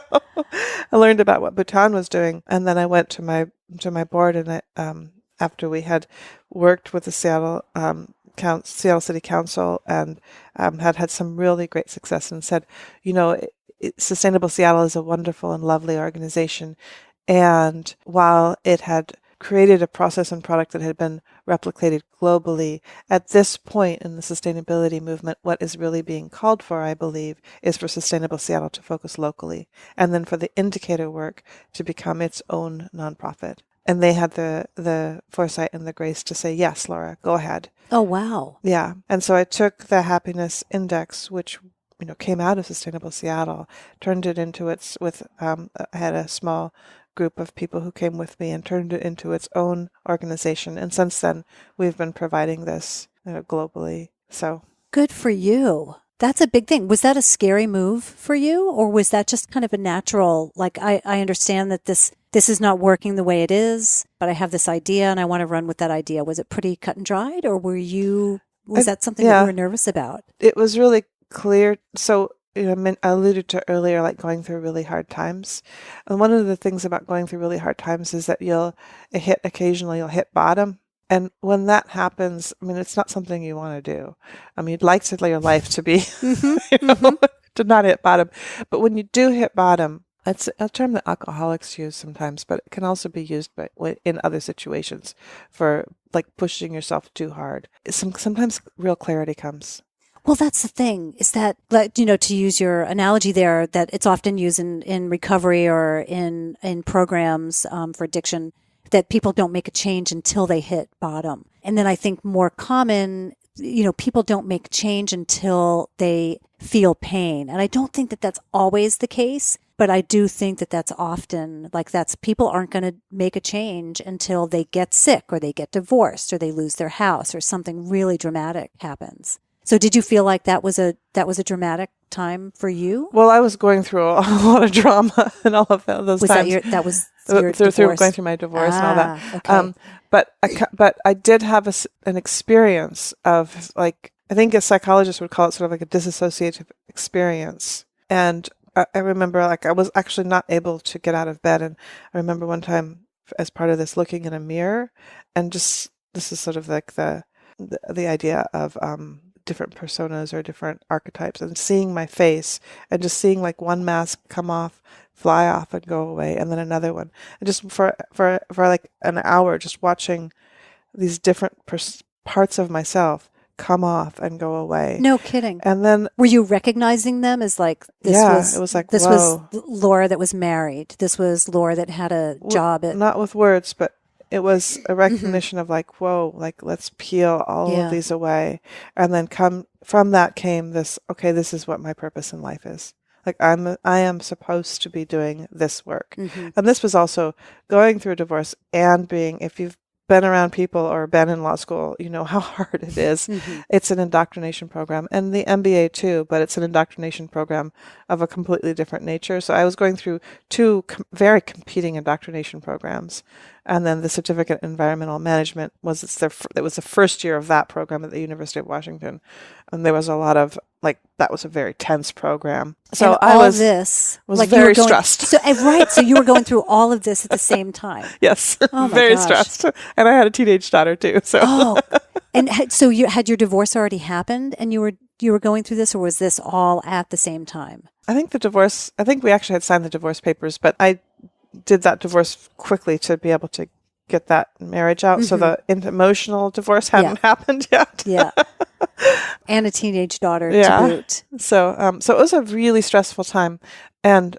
I learned about what Bhutan was doing. And then I went to my board, and after we had worked with the Seattle City Council and had some really great success, and said, Sustainable Seattle is a wonderful and lovely organization. And while it had created a process and product that had been replicated globally, at this point in the sustainability movement, what is really being called for, I believe, is for Sustainable Seattle to focus locally, and then for the indicator work to become its own nonprofit. And they had the foresight and the grace to say, yes, Laura, go ahead. Oh, wow. Yeah. And so I took the happiness index, which came out of Sustainable Seattle, turned it into I had a small group of people who came with me and turned it into its own organization. And since then, we've been providing this globally. So good for you. That's a big thing. Was that a scary move for you, or was that just kind of a natural, I understand that this is not working the way it is, but I have this idea and I want to run with that idea. Was it pretty cut and dried, or was that something that you were nervous about? It was really clear. So I alluded to earlier, going through really hard times. And one of the things about going through really hard times is that occasionally you'll hit bottom. And when that happens, it's not something you want to do. You'd like your life to be, to not hit bottom. But when you do hit bottom, it's a term that alcoholics use sometimes, but it can also be used in other situations for pushing yourself too hard. Sometimes real clarity comes. Well, that's the thing, is that, to use your analogy there, that it's often used in recovery or in programs for addiction, that people don't make a change until they hit bottom. And then I think more common, people don't make change until they feel pain. And I don't think that that's always the case, but I do think that that's often, people aren't going to make a change until they get sick or they get divorced or they lose their house or something really dramatic happens. So did you feel like that was a dramatic time for you? Well, I was going through a lot of drama and all of those times. That was your divorce? Going through my divorce and all that. Okay. But I did have an experience of I think a psychologist would call it sort of a disassociative experience. And I remember I was actually not able to get out of bed. And I remember one time as part of this looking in a mirror, and this is sort of the idea of different personas or different archetypes, and seeing my face and just seeing one mask come off, fly off and go away, and then another one, and just for an hour just watching these different parts of myself come off and go away. No kidding. And then were you recognizing them as it was this whoa. Was Laura that was married, this was Laura that had a job at, not with words, but it was a recognition of whoa, let's peel all of these away. And then from that came this, okay, this is what my purpose in life is. I am supposed to be doing this work. Mm-hmm. And this was also going through a divorce and if you've been around people or been in law school, you know how hard it is. Mm-hmm. It's an indoctrination program, and the MBA too, but it's an indoctrination program of a completely different nature. So I was going through two very competing indoctrination programs. And then the certificate in environmental management it was the first year of that program at the University of Washington. And there was a lot of that was a very tense program. So and I was very stressed. So right, so you were going through all of this at the same time. Yes, oh very gosh. stressed. And I had a teenage daughter too. So so you had your divorce already happened, and you were going through this, or was this all at the same time? I think we actually had signed the divorce papers, but did that divorce quickly to be able to get that marriage out. So the emotional divorce hadn't happened yet. Yeah. And a teenage daughter to boot. So, so it was a really stressful time. And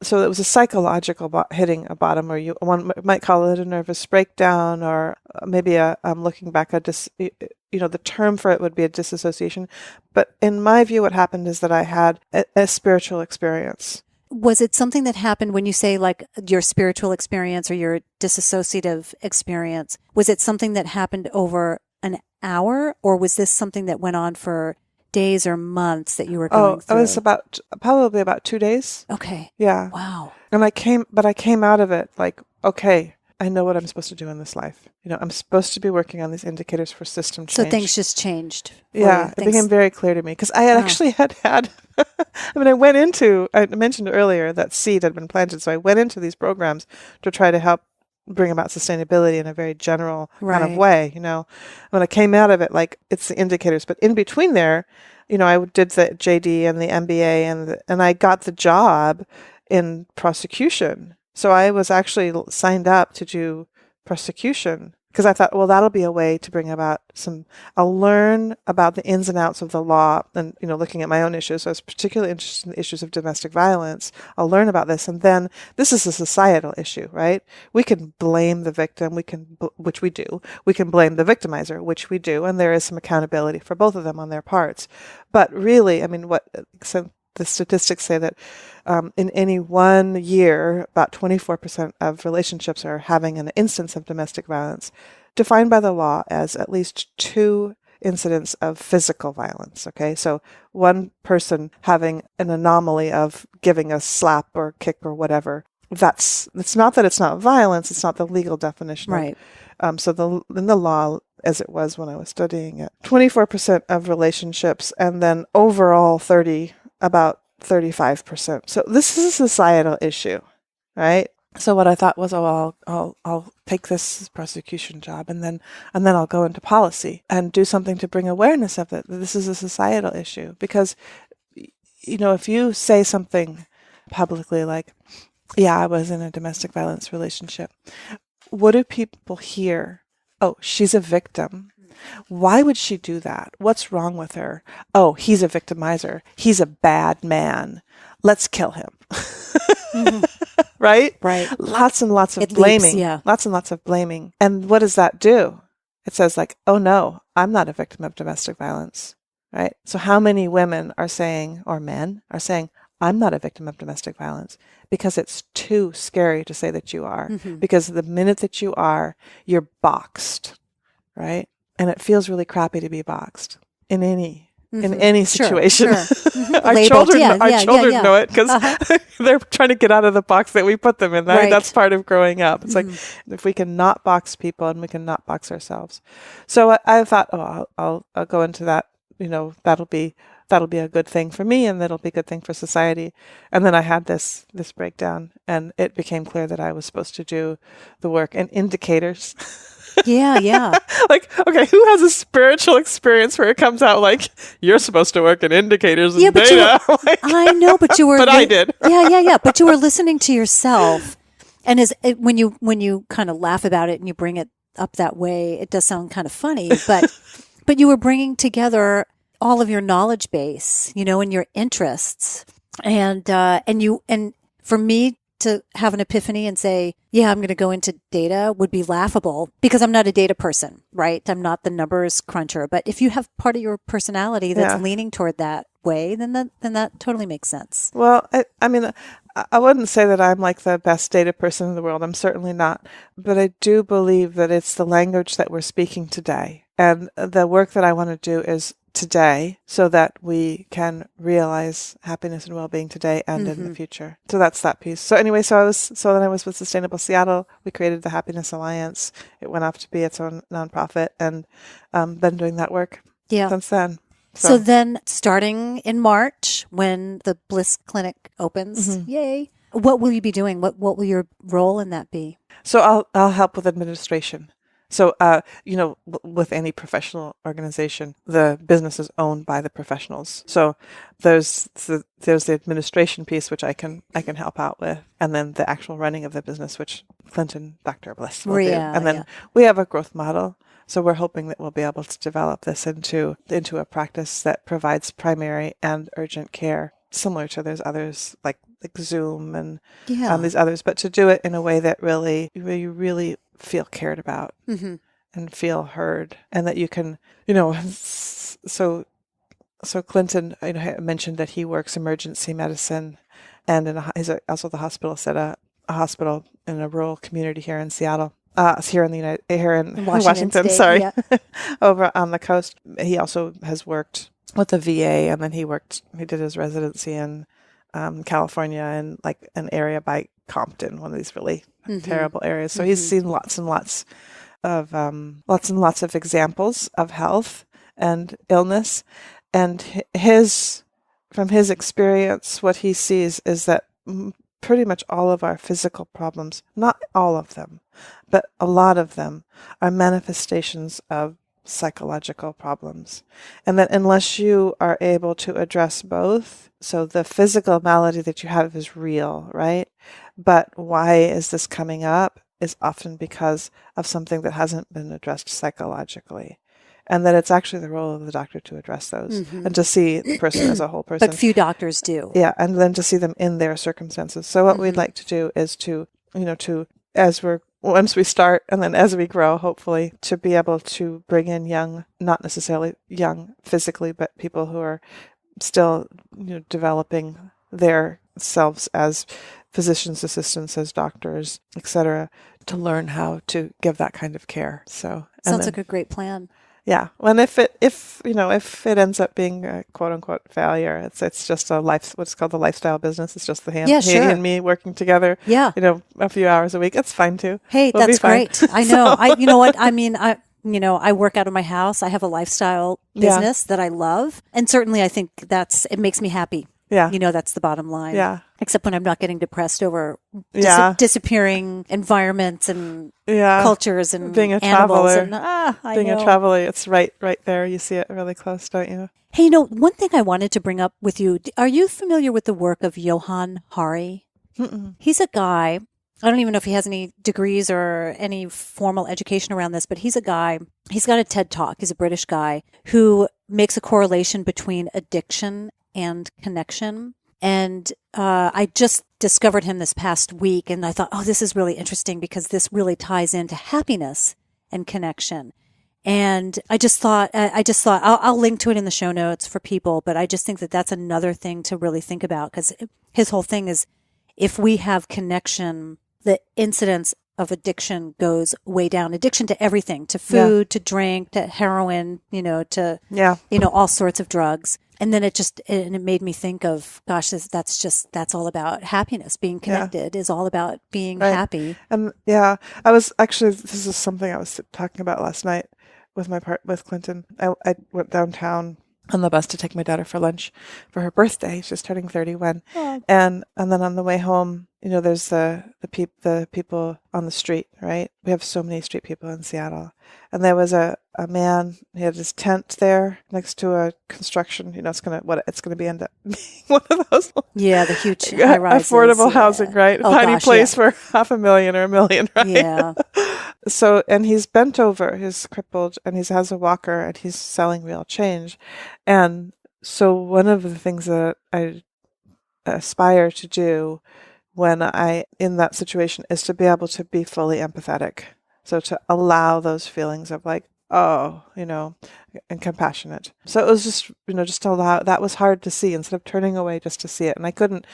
so it was a psychological hitting a bottom, or one might call it a nervous breakdown, or maybe looking back, the term for it would be a disassociation. But in my view, what happened is that I had a spiritual experience. Was it something that happened when you say like your spiritual experience or your disassociative experience? Was it something that happened over an hour, or was this something that went on for days or months that you were going through? It was probably about 2 days. Okay. Yeah. Wow. And I came out of it like, okay, I know what I'm supposed to do in this life. I'm supposed to be working on these indicators for system change. So things just changed. Yeah, it became very clear to me because I had actually had, I mentioned earlier that seed had been planted. So I went into these programs to try to help bring about sustainability in a very general kind of way. When I came out of it, like it's the indicators, but in between there, I did the JD and the MBA and I got the job in prosecution. So I was actually signed up to do prosecution because I thought, well, that'll be a way to bring about I'll learn about the ins and outs of the law and, looking at my own issues. So I was particularly interested in the issues of domestic violence. I'll learn about this. And then this is a societal issue, right? We can blame the victim, which we do. We can blame the victimizer, which we do. And there is some accountability for both of them on their parts. But really, the statistics say that in any 1 year, about 24% of relationships are having an instance of domestic violence, defined by the law as at least 2 incidents of physical violence. Okay, so one person having an anomaly of giving a slap or kick or whatever. It's not that it's not violence. It's not the legal definition. Right. So in the law, as it was when I was studying it, 24% of relationships, and then overall about 35%. So this is a societal issue, right? So what I thought was, I'll take this prosecution job and then I'll go into policy and do something to bring awareness of it. This is a societal issue because, if you say something publicly like, yeah, I was in a domestic violence relationship, what do people hear? Oh, she's a victim. Why would she do that? What's wrong with her? Oh, he's a victimizer. He's a bad man. Let's kill him. Right? Right. Lots and lots of blaming. Lots and lots of blaming. And what does that do? It says like, oh no, I'm not a victim of domestic violence. Right? So how many women are saying, or men are saying, I'm not a victim of domestic violence? Because it's too scary to say that you are. Because the minute that you are, you're boxed. Right? And it feels really crappy to be boxed in any situation. Sure. Our children know it because they're trying to get out of the box that we put them in. Right? That's part of growing up. It's like if we can not box people and we can not box ourselves. So I thought, I'll go into that. That'll be a good thing for me, and that'll be a good thing for society. And then I had this breakdown, and it became clear that I was supposed to do the work and indicators. Yeah. Like, okay, who has a spiritual experience where it comes out like, you're supposed to work in indicators and data? I know, but you were. But I did. Yeah. But you were listening to yourself. And when you kind of laugh about it and you bring it up that way, it does sound kind of funny, but you were bringing together all of your knowledge base, and your interests. And for me to have an epiphany and say, yeah, I'm going to go into data would be laughable because I'm not a data person, right? I'm not the numbers cruncher. But if you have part of your personality that's leaning toward that way, then that totally makes sense. Well, I wouldn't say that I'm like the best data person in the world. I'm certainly not. But I do believe that it's the language that we're speaking today. And the work that I want to do is today so that we can realize happiness and well-being today and in the future. So that's that piece. So anyway, then I was with Sustainable Seattle. We created the Happiness Alliance. It went off to be its own nonprofit and been doing that work since then. So then starting in March when the Bliss Clinic opens, yay, what will you be doing? What will your role in that be? So I'll help with administration. So, with any professional organization, the business is owned by the professionals. So there's the administration piece, which I can help out with, and then the actual running of the business, which Dr. Bliss will do. And then we have a growth model. So we're hoping that we'll be able to develop this into a practice that provides primary and urgent care, similar to there's others like Zoom and these others, but to do it in a way that you really feel cared about and feel heard, and that you can, so Clinton, mentioned that he works emergency medicine, and he's also the hospitalist at a hospital in a rural community here in Seattle. Here in Washington, State, over on the coast. He also has worked with the VA, and then he did his residency in California, in like an area by Compton, one of these really terrible areas. So he's seen lots and lots of examples of health and illness, and from his experience, what he sees is that pretty much all of our physical problems, not all of them, but a lot of them, are manifestations of psychological problems. And that unless you are able to address both, so the physical malady that you have is real, right? But why is this coming up is often because of something that hasn't been addressed psychologically. And that it's actually the role of the doctor to address those and to see the person as a whole person. But few doctors do. Yeah, and then to see them in their circumstances. So what we'd like to do is once we start and then as we grow, hopefully, to be able to bring in young, not necessarily young physically, but people who are still developing their selves as physicians' assistants, as doctors, etc., to learn how to give that kind of care. So sounds like a great plan. Yeah, and if it ends up being a quote unquote failure, it's just what's called the lifestyle business. It's just he and me working together. Yeah, a few hours a week. It's fine too. Hey, that's great. I know. You know what I mean. I work out of my house. I have a lifestyle business that I love, and certainly I think it makes me happy. Yeah, that's the bottom line. Yeah. Except when I'm not getting depressed over disappearing environments and cultures and being a animals. traveler. Being a traveler, it's right there. You see it really close, don't you? Hey, one thing I wanted to bring up with you. Are you familiar with the work of Johann Hari? Mm-mm. He's a guy. I don't even know if he has any degrees or any formal education around this, but he's a guy. He's got a TED Talk. He's a British guy who makes a correlation between addiction and connection. And I just discovered him this past week, and I thought, this is really interesting because this really ties into happiness and connection. And I just thought I'll link to it in the show notes for people, but I just think that that's another thing to really think about, because his whole thing is if we have connection, the incidence of addiction goes way down. Addiction to everything, to food, to drink, to heroin, to all sorts of drugs. And then it made me think of, gosh, that's all about happiness. Being connected is all about being happy. And this is something I was talking about last night with Clinton. I went downtown on the bus to take my daughter for lunch for her birthday. She's turning 31. Oh. And then on the way home, there's the people on the street, right? We have so many street people in Seattle. And there was a man, he had his tent there next to a construction, it's going to end up being one of those. Yeah, the huge high-rises. Affordable housing, right? Tiny place for $500,000 or $1 million, right? Yeah. So, and he's bent over, he's crippled, and he has a walker, and he's selling real change. And so one of the things that I aspire to do when in that situation is to be able to be fully empathetic. So to allow those feelings of like, and compassionate. So it was just, just to allow, that was hard to see instead of turning away just to see it. And I couldn't,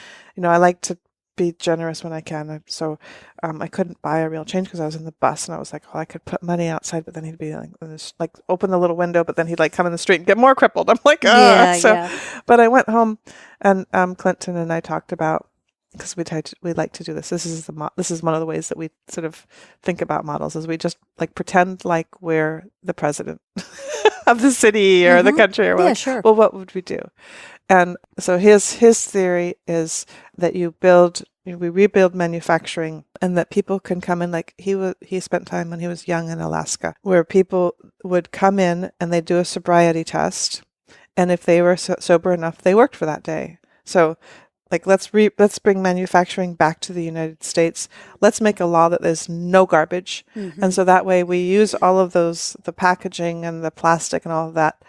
I like to be generous when I can. So I couldn't buy a real change because I was in the bus, and I was like, I could put money outside, but then he'd be like open the little window, but then he'd like come in the street and get more crippled. I'm like, But I went home, and Clinton and I talked about, because we like to do this. This is one of the ways that we sort of think about models, is we just like pretend like we're the president of the city or the country, or sure. Well, what would we do? And so his theory is that you build we rebuild manufacturing, and that people can come in. Like he spent time when he was young in Alaska, where people would come in and they do a sobriety test, and if they were sober enough, they worked for that day. So, like, let's bring manufacturing back to the United States. Let's make a law that there's no garbage. Mm-hmm. And so that way we use all of the packaging and the plastic and all of that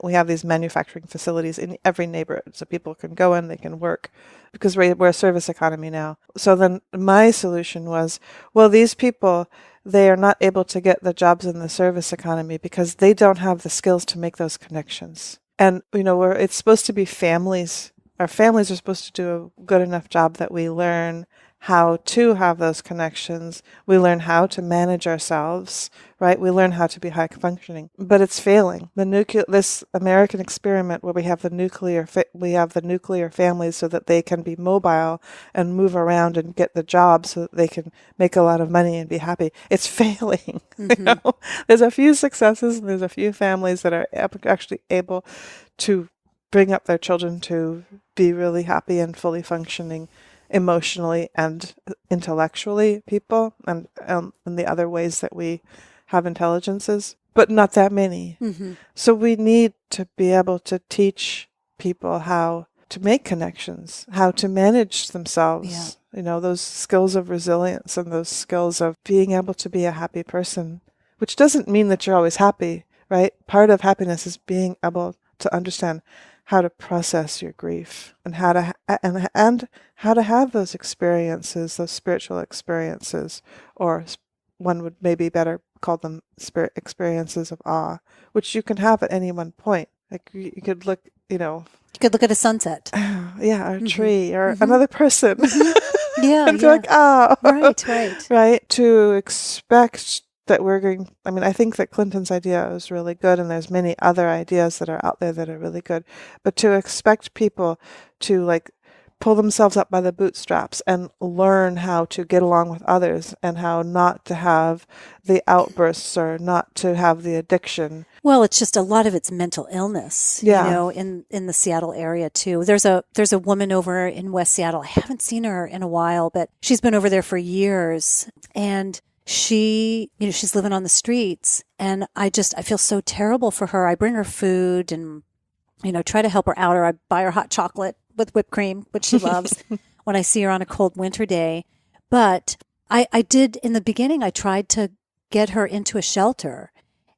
we have these manufacturing facilities in every neighborhood. So people can go in, they can work, because we're a service economy now. So then my solution was, well, these people, they are not able to get the jobs in the service economy because they don't have the skills to make those connections. And, it's supposed to be families. Our families are supposed to do a good enough job that we learn how to have those connections. We learn how to manage ourselves, right? We learn how to be high functioning, but it's failing. This American experiment where we have the nuclear families so that they can be mobile and move around and get the job so that they can make a lot of money and be happy. It's failing. Mm-hmm. There's a few successes and there's a few families that are actually able to bring up their children to be really happy and fully functioning emotionally and intellectually people, and the other ways that we have intelligences, but not that many. Mm-hmm. So we need to be able to teach people how to make connections, how to manage themselves, those skills of resilience and those skills of being able to be a happy person, which doesn't mean that you're always happy, right? Part of happiness is being able to understand how to process your grief and how to have those experiences, those spiritual experiences, or one would maybe better call them spirit experiences of awe, which you can have at any one point. Like you could look, you could look at a sunset, or a tree, or another person, and be like, oh, right. To expect that I think that Clinton's idea is really good, and there's many other ideas that are out there that are really good, but to expect people to pull themselves up by the bootstraps and learn how to get along with others and how not to have the outbursts or not to have the addiction. Well, it's just a lot of it's mental illness, in the Seattle area too. There's a woman over in West Seattle. I haven't seen her in a while, but she's been over there for years, and she's living on the streets, and I feel so terrible for her. I bring her food and, try to help her out, or I buy her hot chocolate with whipped cream, which she loves when I see her on a cold winter day. But I did, in the beginning, I tried to get her into a shelter,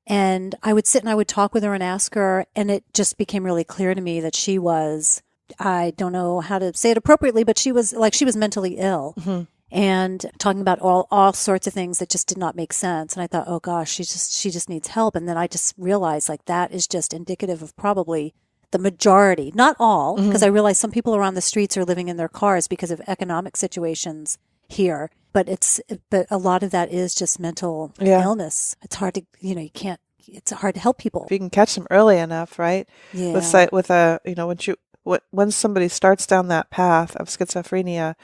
and I would sit and I would talk with her and ask her, and it just became really clear to me that she was, I don't know how to say it appropriately, but she was mentally ill. Mm-hmm. And talking about all sorts of things that just did not make sense. And I thought, oh gosh, she just needs help. And then I just realized that is just indicative of probably the majority, not all, because I realize some people around the streets are living in their cars because of economic situations here. But a lot of that is just mental illness. It's hard to, it's hard to help people. If you can catch them early enough, right? Yeah. When somebody starts down that path of schizophrenia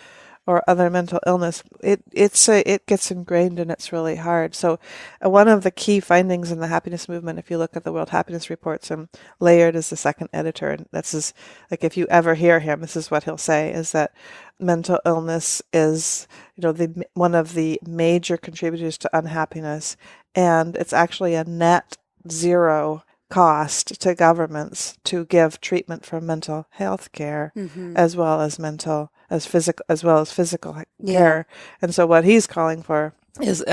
or other mental illness, it gets ingrained and it's really hard. So one of the key findings in the happiness movement, if you look at the World Happiness Reports, and Layard is the second editor, and if you ever hear him, this is what he'll say, is that mental illness is, one of the major contributors to unhappiness, and it's actually a net zero cost to governments to give treatment for mental health care, as well as physical care. And so what he's calling for is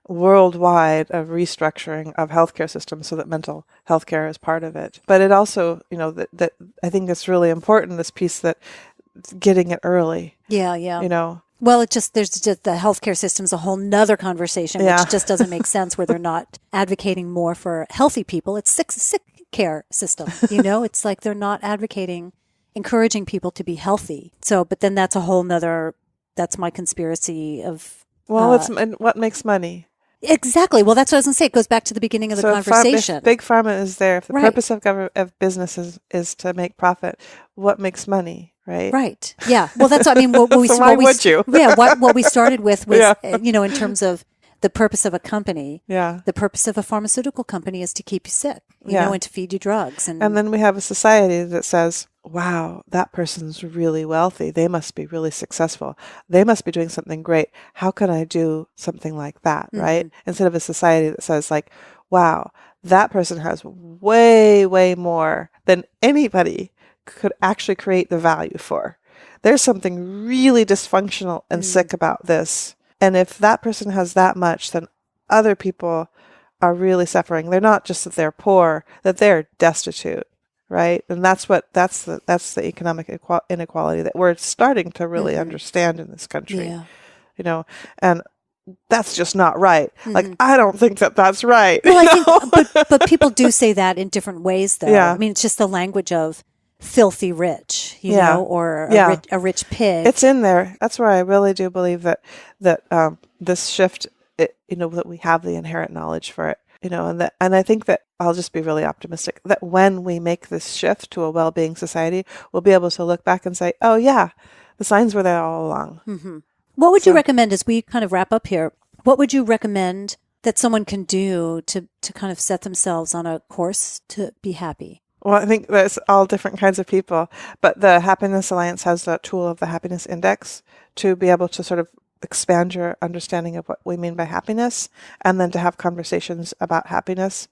worldwide a restructuring of healthcare systems so that mental health care is part of it. But it also, that I think it's really important, this piece that getting it early. Yeah. Well, there's just the healthcare system's a whole nother conversation, which just doesn't make sense, where they're not advocating more for healthy people. It's sick care system, it's like they're not advocating, encouraging people to be healthy. So, but then that's a whole nother, that's my conspiracy of. Well, and what makes money? Exactly. Well, that's what I was going to say. It goes back to the beginning of the conversation. If Big Pharma is there, if the purpose of business is to make profit, what makes money? Right. Yeah. Well, that's what I mean. What we so why would you? What we started with was, in terms of the purpose of a company, Yeah. the purpose of a pharmaceutical company is to keep you sick, you Yeah. know, and to feed you drugs. And then we have a society that says, wow, that person's really wealthy. They must be really successful. They must be doing something great. How can I do something like that, right? Instead of a society that says like, wow, that person has way, way more than anybody could actually create the value for. There's something really dysfunctional and sick about this. And if that person has that much, then other people are really suffering. They're not just that they're poor, that they're destitute, right? And that's the economic inequality that we're starting to really understand in this country. Yeah. You know, and that's just not right. Like, I don't think that that's right. Well, I think, but people do say that in different ways, though. Yeah. I mean, it's just the language of filthy rich, you Yeah. know, or Yeah. a rich pig. It's in there. That's where I really do believe that this shift, that we have the inherent knowledge for it, and I think that I'll just be really optimistic that when we make this shift to a well-being society, we'll be able to look back and say, oh yeah, the signs were there all along. What would you recommend as we kind of wrap up here? What would you recommend that someone can do to kind of set themselves on a course to be happy? Well, I think there's all different kinds of people, but the Happiness Alliance has the tool of the Happiness Index to be able to sort of expand your understanding of what we mean by happiness, and then to have conversations about happiness.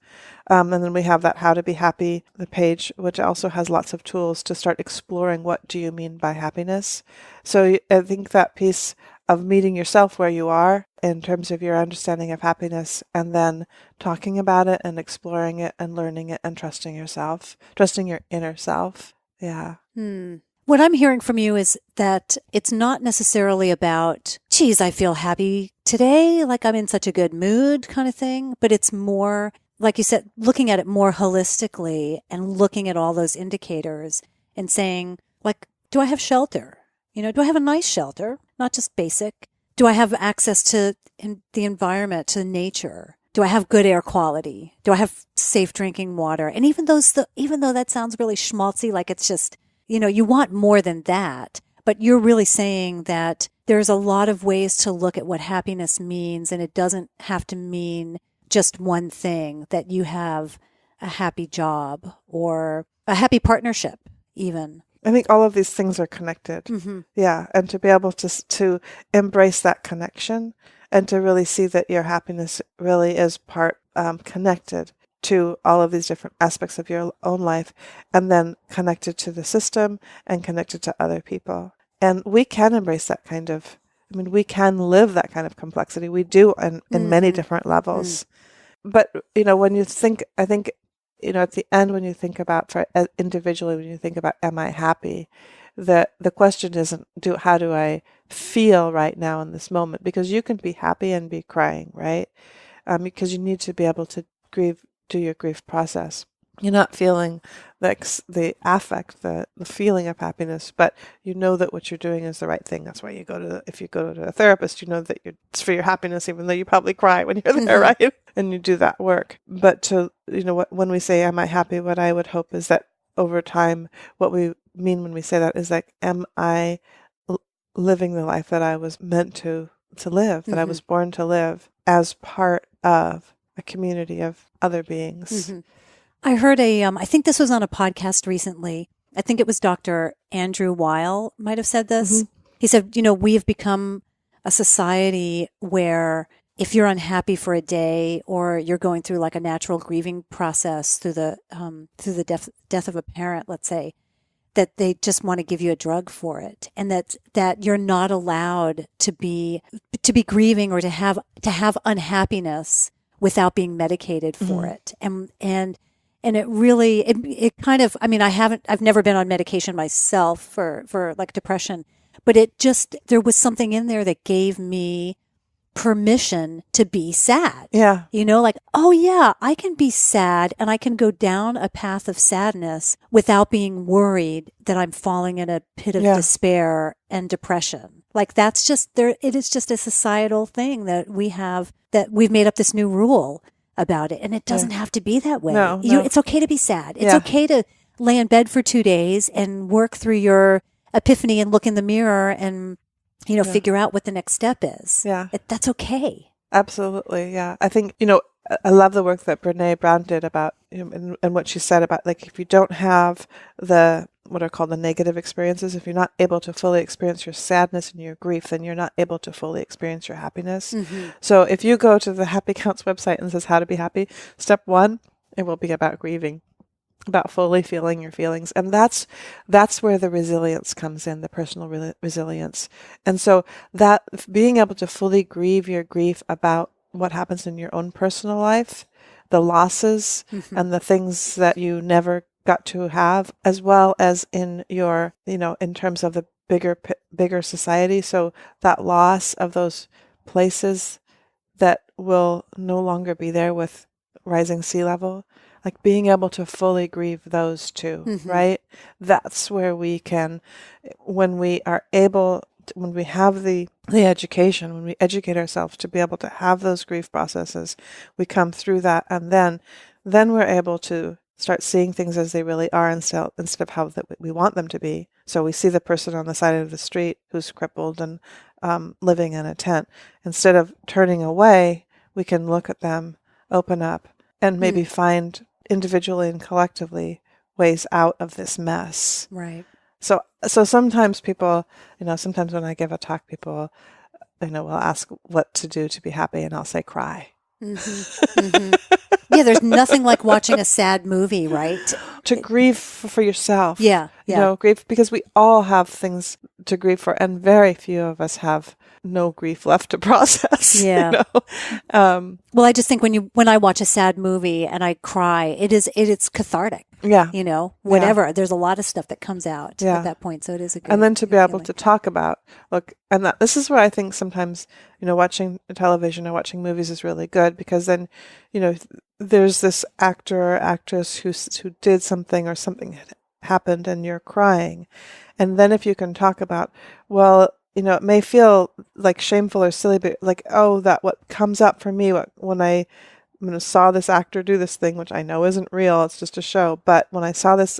And then we have that How to Be Happy, the page, which also has lots of tools to start exploring what do you mean by happiness. So I think that piece of meeting yourself where you are in terms of your understanding of happiness, and then talking about it and exploring it and learning it and trusting yourself, trusting your inner self. Yeah. What I'm hearing from you is that it's not necessarily about, geez, I feel happy today, like I'm in such a good mood kind of thing, but it's more, like you said, looking at it more holistically and looking at all those indicators and saying, like, do I have shelter? You know, do I have a nice shelter? Not just basic. Do I have access to the environment, to nature? Do I have good air quality? Do I have safe drinking water? And even though that sounds really schmaltzy, like it's just, you want more than that, but you're really saying that there's a lot of ways to look at what happiness means, and it doesn't have to mean just one thing, that you have a happy job or a happy partnership even. I think all of these things are connected. Yeah. And to be able to embrace that connection and to really see that your happiness really is connected to all of these different aspects of your own life, and then connected to the system and connected to other people. And we can embrace that we can live that kind of complexity. We do in many different levels. But, when you think, I think, at the end, when you think about individually, when you think about, am I happy? The question isn't, how do I feel right now in this moment? Because you can be happy and be crying, right? Because you need to be able to do your grief process. You're not feeling the affect, the feeling of happiness, but you know that what you're doing is the right thing. That's why if you go to a therapist, you know that it's for your happiness, even though you probably cry when you're there, right? And you do that work. But when we say, am I happy? What I would hope is that over time, what we mean when we say that is like, am I living the life that I was meant to live, that I was born to live as part of a community of other beings? I heard I think this was on a podcast recently. I think it was Dr. Andrew Weil might have said this. He said, we have become a society where if you're unhappy for a day, or you're going through like a natural grieving process through the death of a parent, let's say, that they just want to give you a drug for it, and that you're not allowed to be grieving or to have unhappiness without being medicated for it. And it really, it kind of, I've never been on medication myself for like depression, but there was something in there that gave me permission to be sad. Yeah. Like, oh yeah, I can be sad, and I can go down a path of sadness without being worried that I'm falling in a pit of despair and depression. Like that's just there. It is just a societal thing that we've made up this new rule about it. And it doesn't have to be that way. No. It's okay to be sad. It's okay to lay in bed for 2 days and work through your epiphany and look in the mirror and, figure out what the next step is. Yeah. That's okay. Absolutely. Yeah. I think, I love the work that Brene Brown did about, and what she said about, like, if you don't have what are called the negative experiences, if you're not able to fully experience your sadness and your grief, then you're not able to fully experience your happiness. Mm-hmm. So if you go to the Happy Counts website and it says how to be happy, step one, it will be about grieving, about fully feeling your feelings. And that's where the resilience comes in, the personal resilience. And so that being able to fully grieve your grief about what happens in your own personal life, the losses and the things that you never got to have, as well as in your, in terms of the bigger society. So that loss of those places that will no longer be there with rising sea level, like being able to fully grieve those two, right? That's where we can, when we are able, when we have the education, when we educate ourselves to be able to have those grief processes, we come through that, and then we're able to start seeing things as they really are instead of how that we want them to be. So we see the person on the side of the street who's crippled and living in a tent. Instead of turning away, we can look at them, open up, and maybe find individually and collectively ways out of this mess. Right. So sometimes people, sometimes when I give a talk, people, will ask what to do to be happy, and I'll say cry. Yeah, there's nothing like watching a sad movie, right? To grieve for yourself. Yeah. Grieve, because we all have things to grieve for, and very few of us have no grief left to process. Yeah. Well, I just think when I watch a sad movie and I cry, it's cathartic. Yeah. Whatever. Yeah. There's a lot of stuff that comes out at that point. So it is a good. And then to be able feeling. to talk about, look, and this is where I think sometimes, watching television or watching movies is really good, because then, there's this actor or actress who did something, or something happened and you're crying. And then if you can talk about, well, it may feel like shameful or silly, but like, that what comes up for me when I saw this actor do this thing, which I know isn't real, it's just a show. But when I saw this,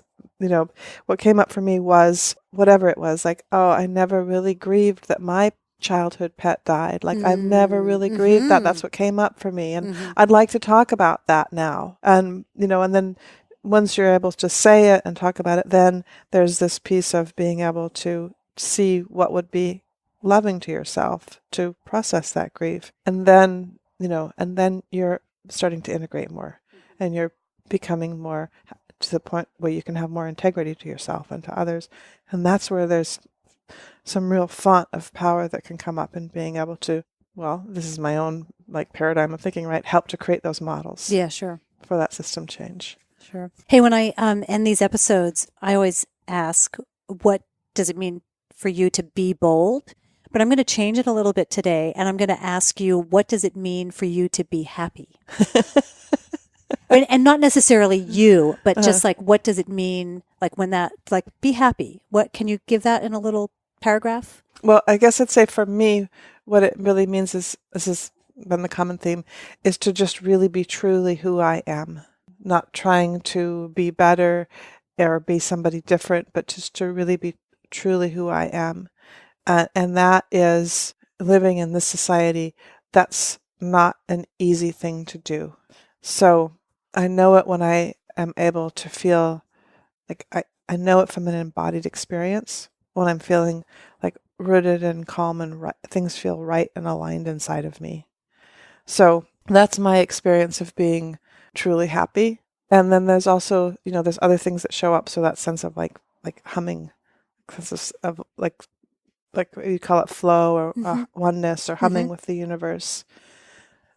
what came up for me was whatever it was, like, I never really grieved that my childhood pet died. Like, I've never really grieved that. That's what came up for me. And I'd like to talk about that now. And, and then once you're able to say it and talk about it, then there's this piece of being able to see what would be loving to yourself to process that grief. And then, and then you're starting to integrate more, and you're becoming more to the point where you can have more integrity to yourself and to others. And that's where there's some real font of power that can come up in being able to, well, this is my own paradigm of thinking, right? Help to create those models. Yeah, sure. For that system change. Sure. Hey, when I end these episodes, I always ask, what does it mean for you to be bold? But I'm going to change it a little bit today, and I'm going to ask you, what does it mean for you to be happy? And not necessarily you, but just what does it mean, when that, be happy? What, can you give that in a little paragraph? Well, I guess I'd say for me, what it really means is, this has been the common theme, is to just really be truly who I am, not trying to be better or be somebody different, but just to really be truly who I am. And that is, living in this society, that's not an easy thing to do. So I know it when I am able to feel like I know it from an embodied experience, when I'm feeling rooted and calm and right, things feel right and aligned inside of me. So that's my experience of being truly happy. And then there's also, there's other things that show up. So that sense of humming, sense of you call it flow or oneness, or humming with the universe.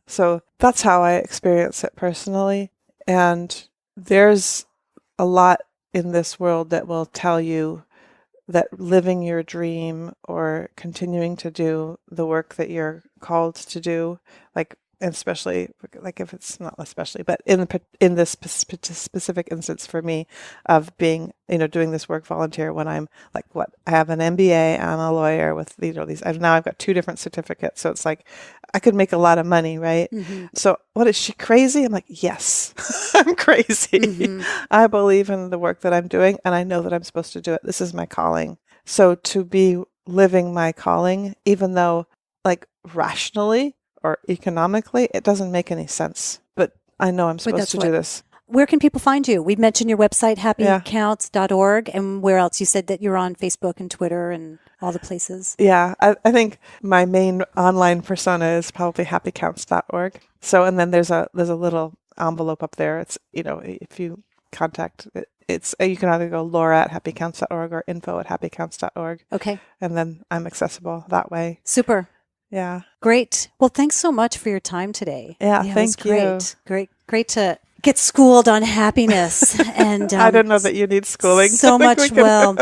So that's how I experience it personally. And there's a lot in this world that will tell you that living your dream or continuing to do the work that you're called to do, especially if it's not especially, but in this specific instance for me of being, doing this work volunteer, when I'm I have an MBA, I'm a lawyer with these, now I've got 2 different certificates. So it's I could make a lot of money, right? So what, is she crazy? I'm like, yes, I'm crazy. I believe in the work that I'm doing, and I know that I'm supposed to do it. This is my calling. So to be living my calling, even though rationally, or economically, it doesn't make any sense. But I know I'm supposed to do this. Where can people find you? We mentioned your website, happycounts.org. And where else? You said that you're on Facebook and Twitter and all the places. Yeah, I think my main online persona is probably happycounts.org. So, and then there's a little envelope up there. It's, if you contact, it's you can either go Laura@happycounts.org or info@happycounts.org. Okay. And then I'm accessible that way. Super. Yeah. Great. Well, thanks so much for your time today. Yeah, thank you. Great to get schooled on happiness. And I don't know that you need schooling. So much. Well,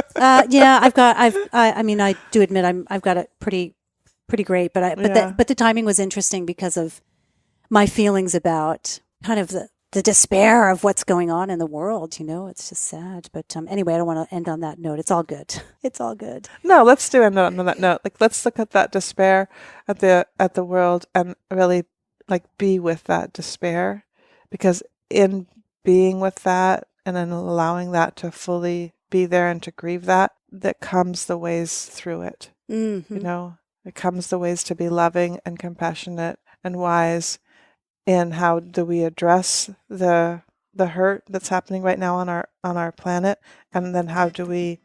yeah, I do admit I've got it pretty great, but the timing was interesting because of my feelings about kind of the despair of what's going on in the world. It's just sad. But anyway, I don't want to end on that note. It's all good. It's all good. No, let's do end on that note. Like, let's look at that despair at the world and really be with that despair, because in being with that and then allowing that to fully be there and to grieve that comes the ways through it. Mm-hmm. It comes the ways to be loving and compassionate and wise. And how do we address the hurt that's happening right now on our planet, and then how do we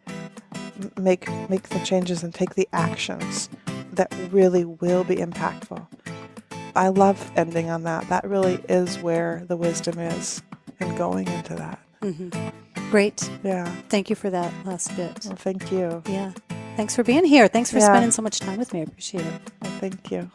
make the changes and take the actions that really will be impactful? I love ending on that. That really is where the wisdom is, and going into that. Mm-hmm. Great. Yeah. Thank you for that last bit. Well, thank you. Yeah. Thanks for being here. Thanks for spending so much time with me. I appreciate it. Well, thank you.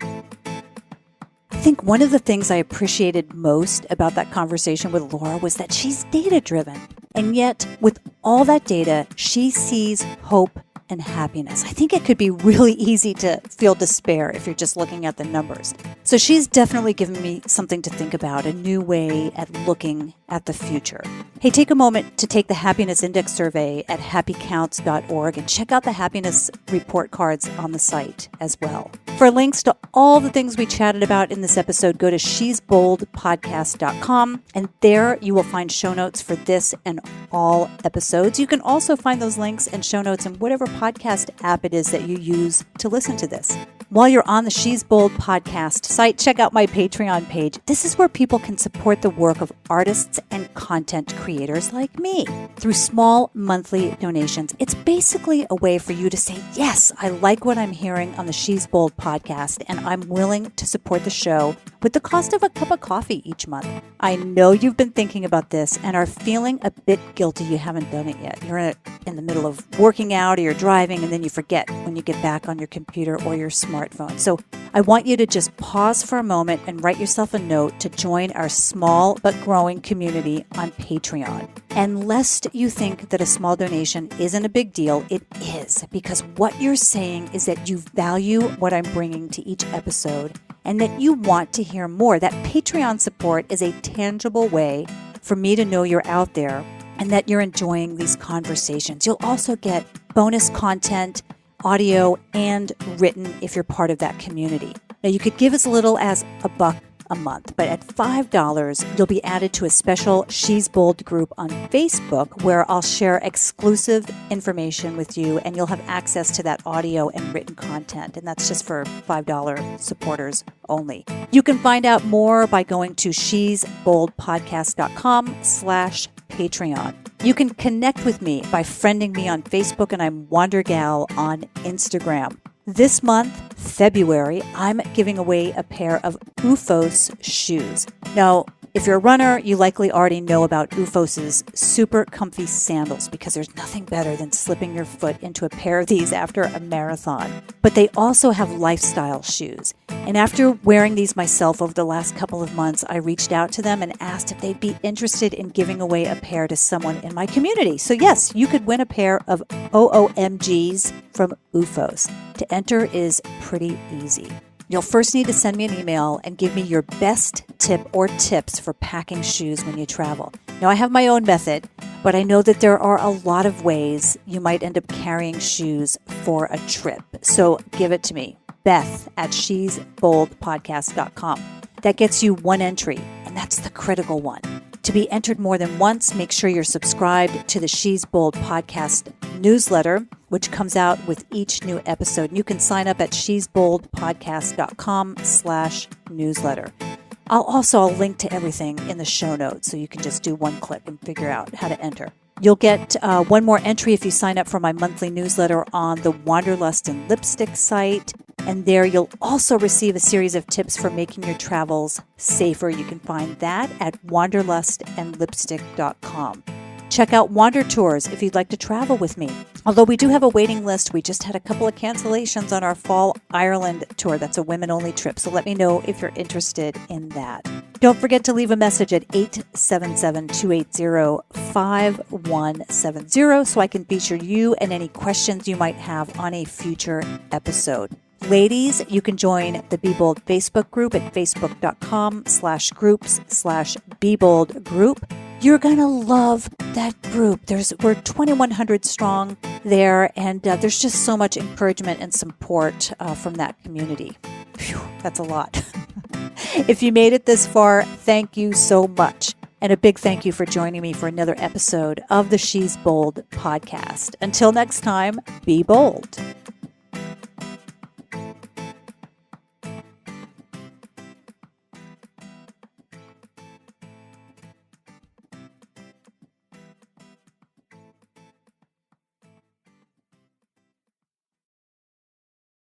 I think one of the things I appreciated most about that conversation with Laura was that she's data-driven. And yet, with all that data, she sees hope and happiness. I think it could be really easy to feel despair if you're just looking at the numbers. So she's definitely given me something to think about, a new way at looking at the future. Hey, take a moment to take the Happiness Index survey at happycounts.org and check out the happiness report cards on the site as well. For links to all the things we chatted about in this episode, go to shesboldpodcast.com, and there you will find show notes for this and all episodes. You can also find those links and show notes in whatever podcast app it is that you use to listen to this. While you're on the She's Bold podcast site, check out my Patreon page. This is where people can support the work of artists and content creators like me through small monthly donations. It's basically a way for you to say, yes, I like what I'm hearing on the She's Bold podcast, and I'm willing to support the show with the cost of a cup of coffee each month. I know you've been thinking about this and are feeling a bit guilty you haven't done it yet. You're in the middle of working out or you're driving, and then you forget when you get back on your computer or your smartphone. So I want you to just pause for a moment and write yourself a note to join our small but growing community on Patreon. And lest you think that a small donation isn't a big deal, it is, because what you're saying is that you value what I'm bringing to each episode and that you want to hear more. That Patreon support is a tangible way for me to know you're out there and that you're enjoying these conversations. You'll also get bonus content, audio, and written if you're part of that community. Now, you could give as little as $1 a month, but at $5, you'll be added to a special She's Bold group on Facebook where I'll share exclusive information with you, and you'll have access to that audio and written content, and that's just for $5 supporters only. You can find out more by going to shesboldpodcast.com/Patreon. You can connect with me by friending me on Facebook, and I'm WonderGal on Instagram. This month, February, I'm giving away a pair of OOFOS shoes. Now, if you're a runner, you likely already know about OOFOS's super comfy sandals because there's nothing better than slipping your foot into a pair of these after a marathon. But they also have lifestyle shoes. And after wearing these myself over the last couple of months, I reached out to them and asked if they'd be interested in giving away a pair to someone in my community. So yes, you could win a pair of OOMGs from OOFOS. To enter is pretty easy. You'll first need to send me an email and give me your best tip or tips for packing shoes when you travel. Now, I have my own method, but I know that there are a lot of ways you might end up carrying shoes for a trip. So give it to me, Beth@shesboldpodcast.com. That gets you one entry, and that's the critical one. To be entered more than once, make sure you're subscribed to the She's Bold podcast newsletter. which comes out with each new episode. And you can sign up at shesboldpodcast.com/newsletter. I'll link to everything in the show notes, so you can just do one click and figure out how to enter. You'll get one more entry if you sign up for my monthly newsletter on the Wanderlust and Lipstick site. And there you'll also receive a series of tips for making your travels safer. You can find that at wanderlustandlipstick.com. Check out Wander Tours if you'd like to travel with me. Although we do have a waiting list, we just had a couple of cancellations on our fall Ireland tour. That's a women-only trip, so let me know if you're interested in that. Don't forget to leave a message at 877-280-5170 so I can feature you and any questions you might have on a future episode. Ladies, you can join the Be Bold Facebook group at facebook.com/groups/BeBoldGroup. You're going to love that group. We're 2,100 strong there, and there's just so much encouragement and support from that community. Phew, that's a lot. If you made it this far, thank you so much. And a big thank you for joining me for another episode of the She's Bold podcast. Until next time, be bold.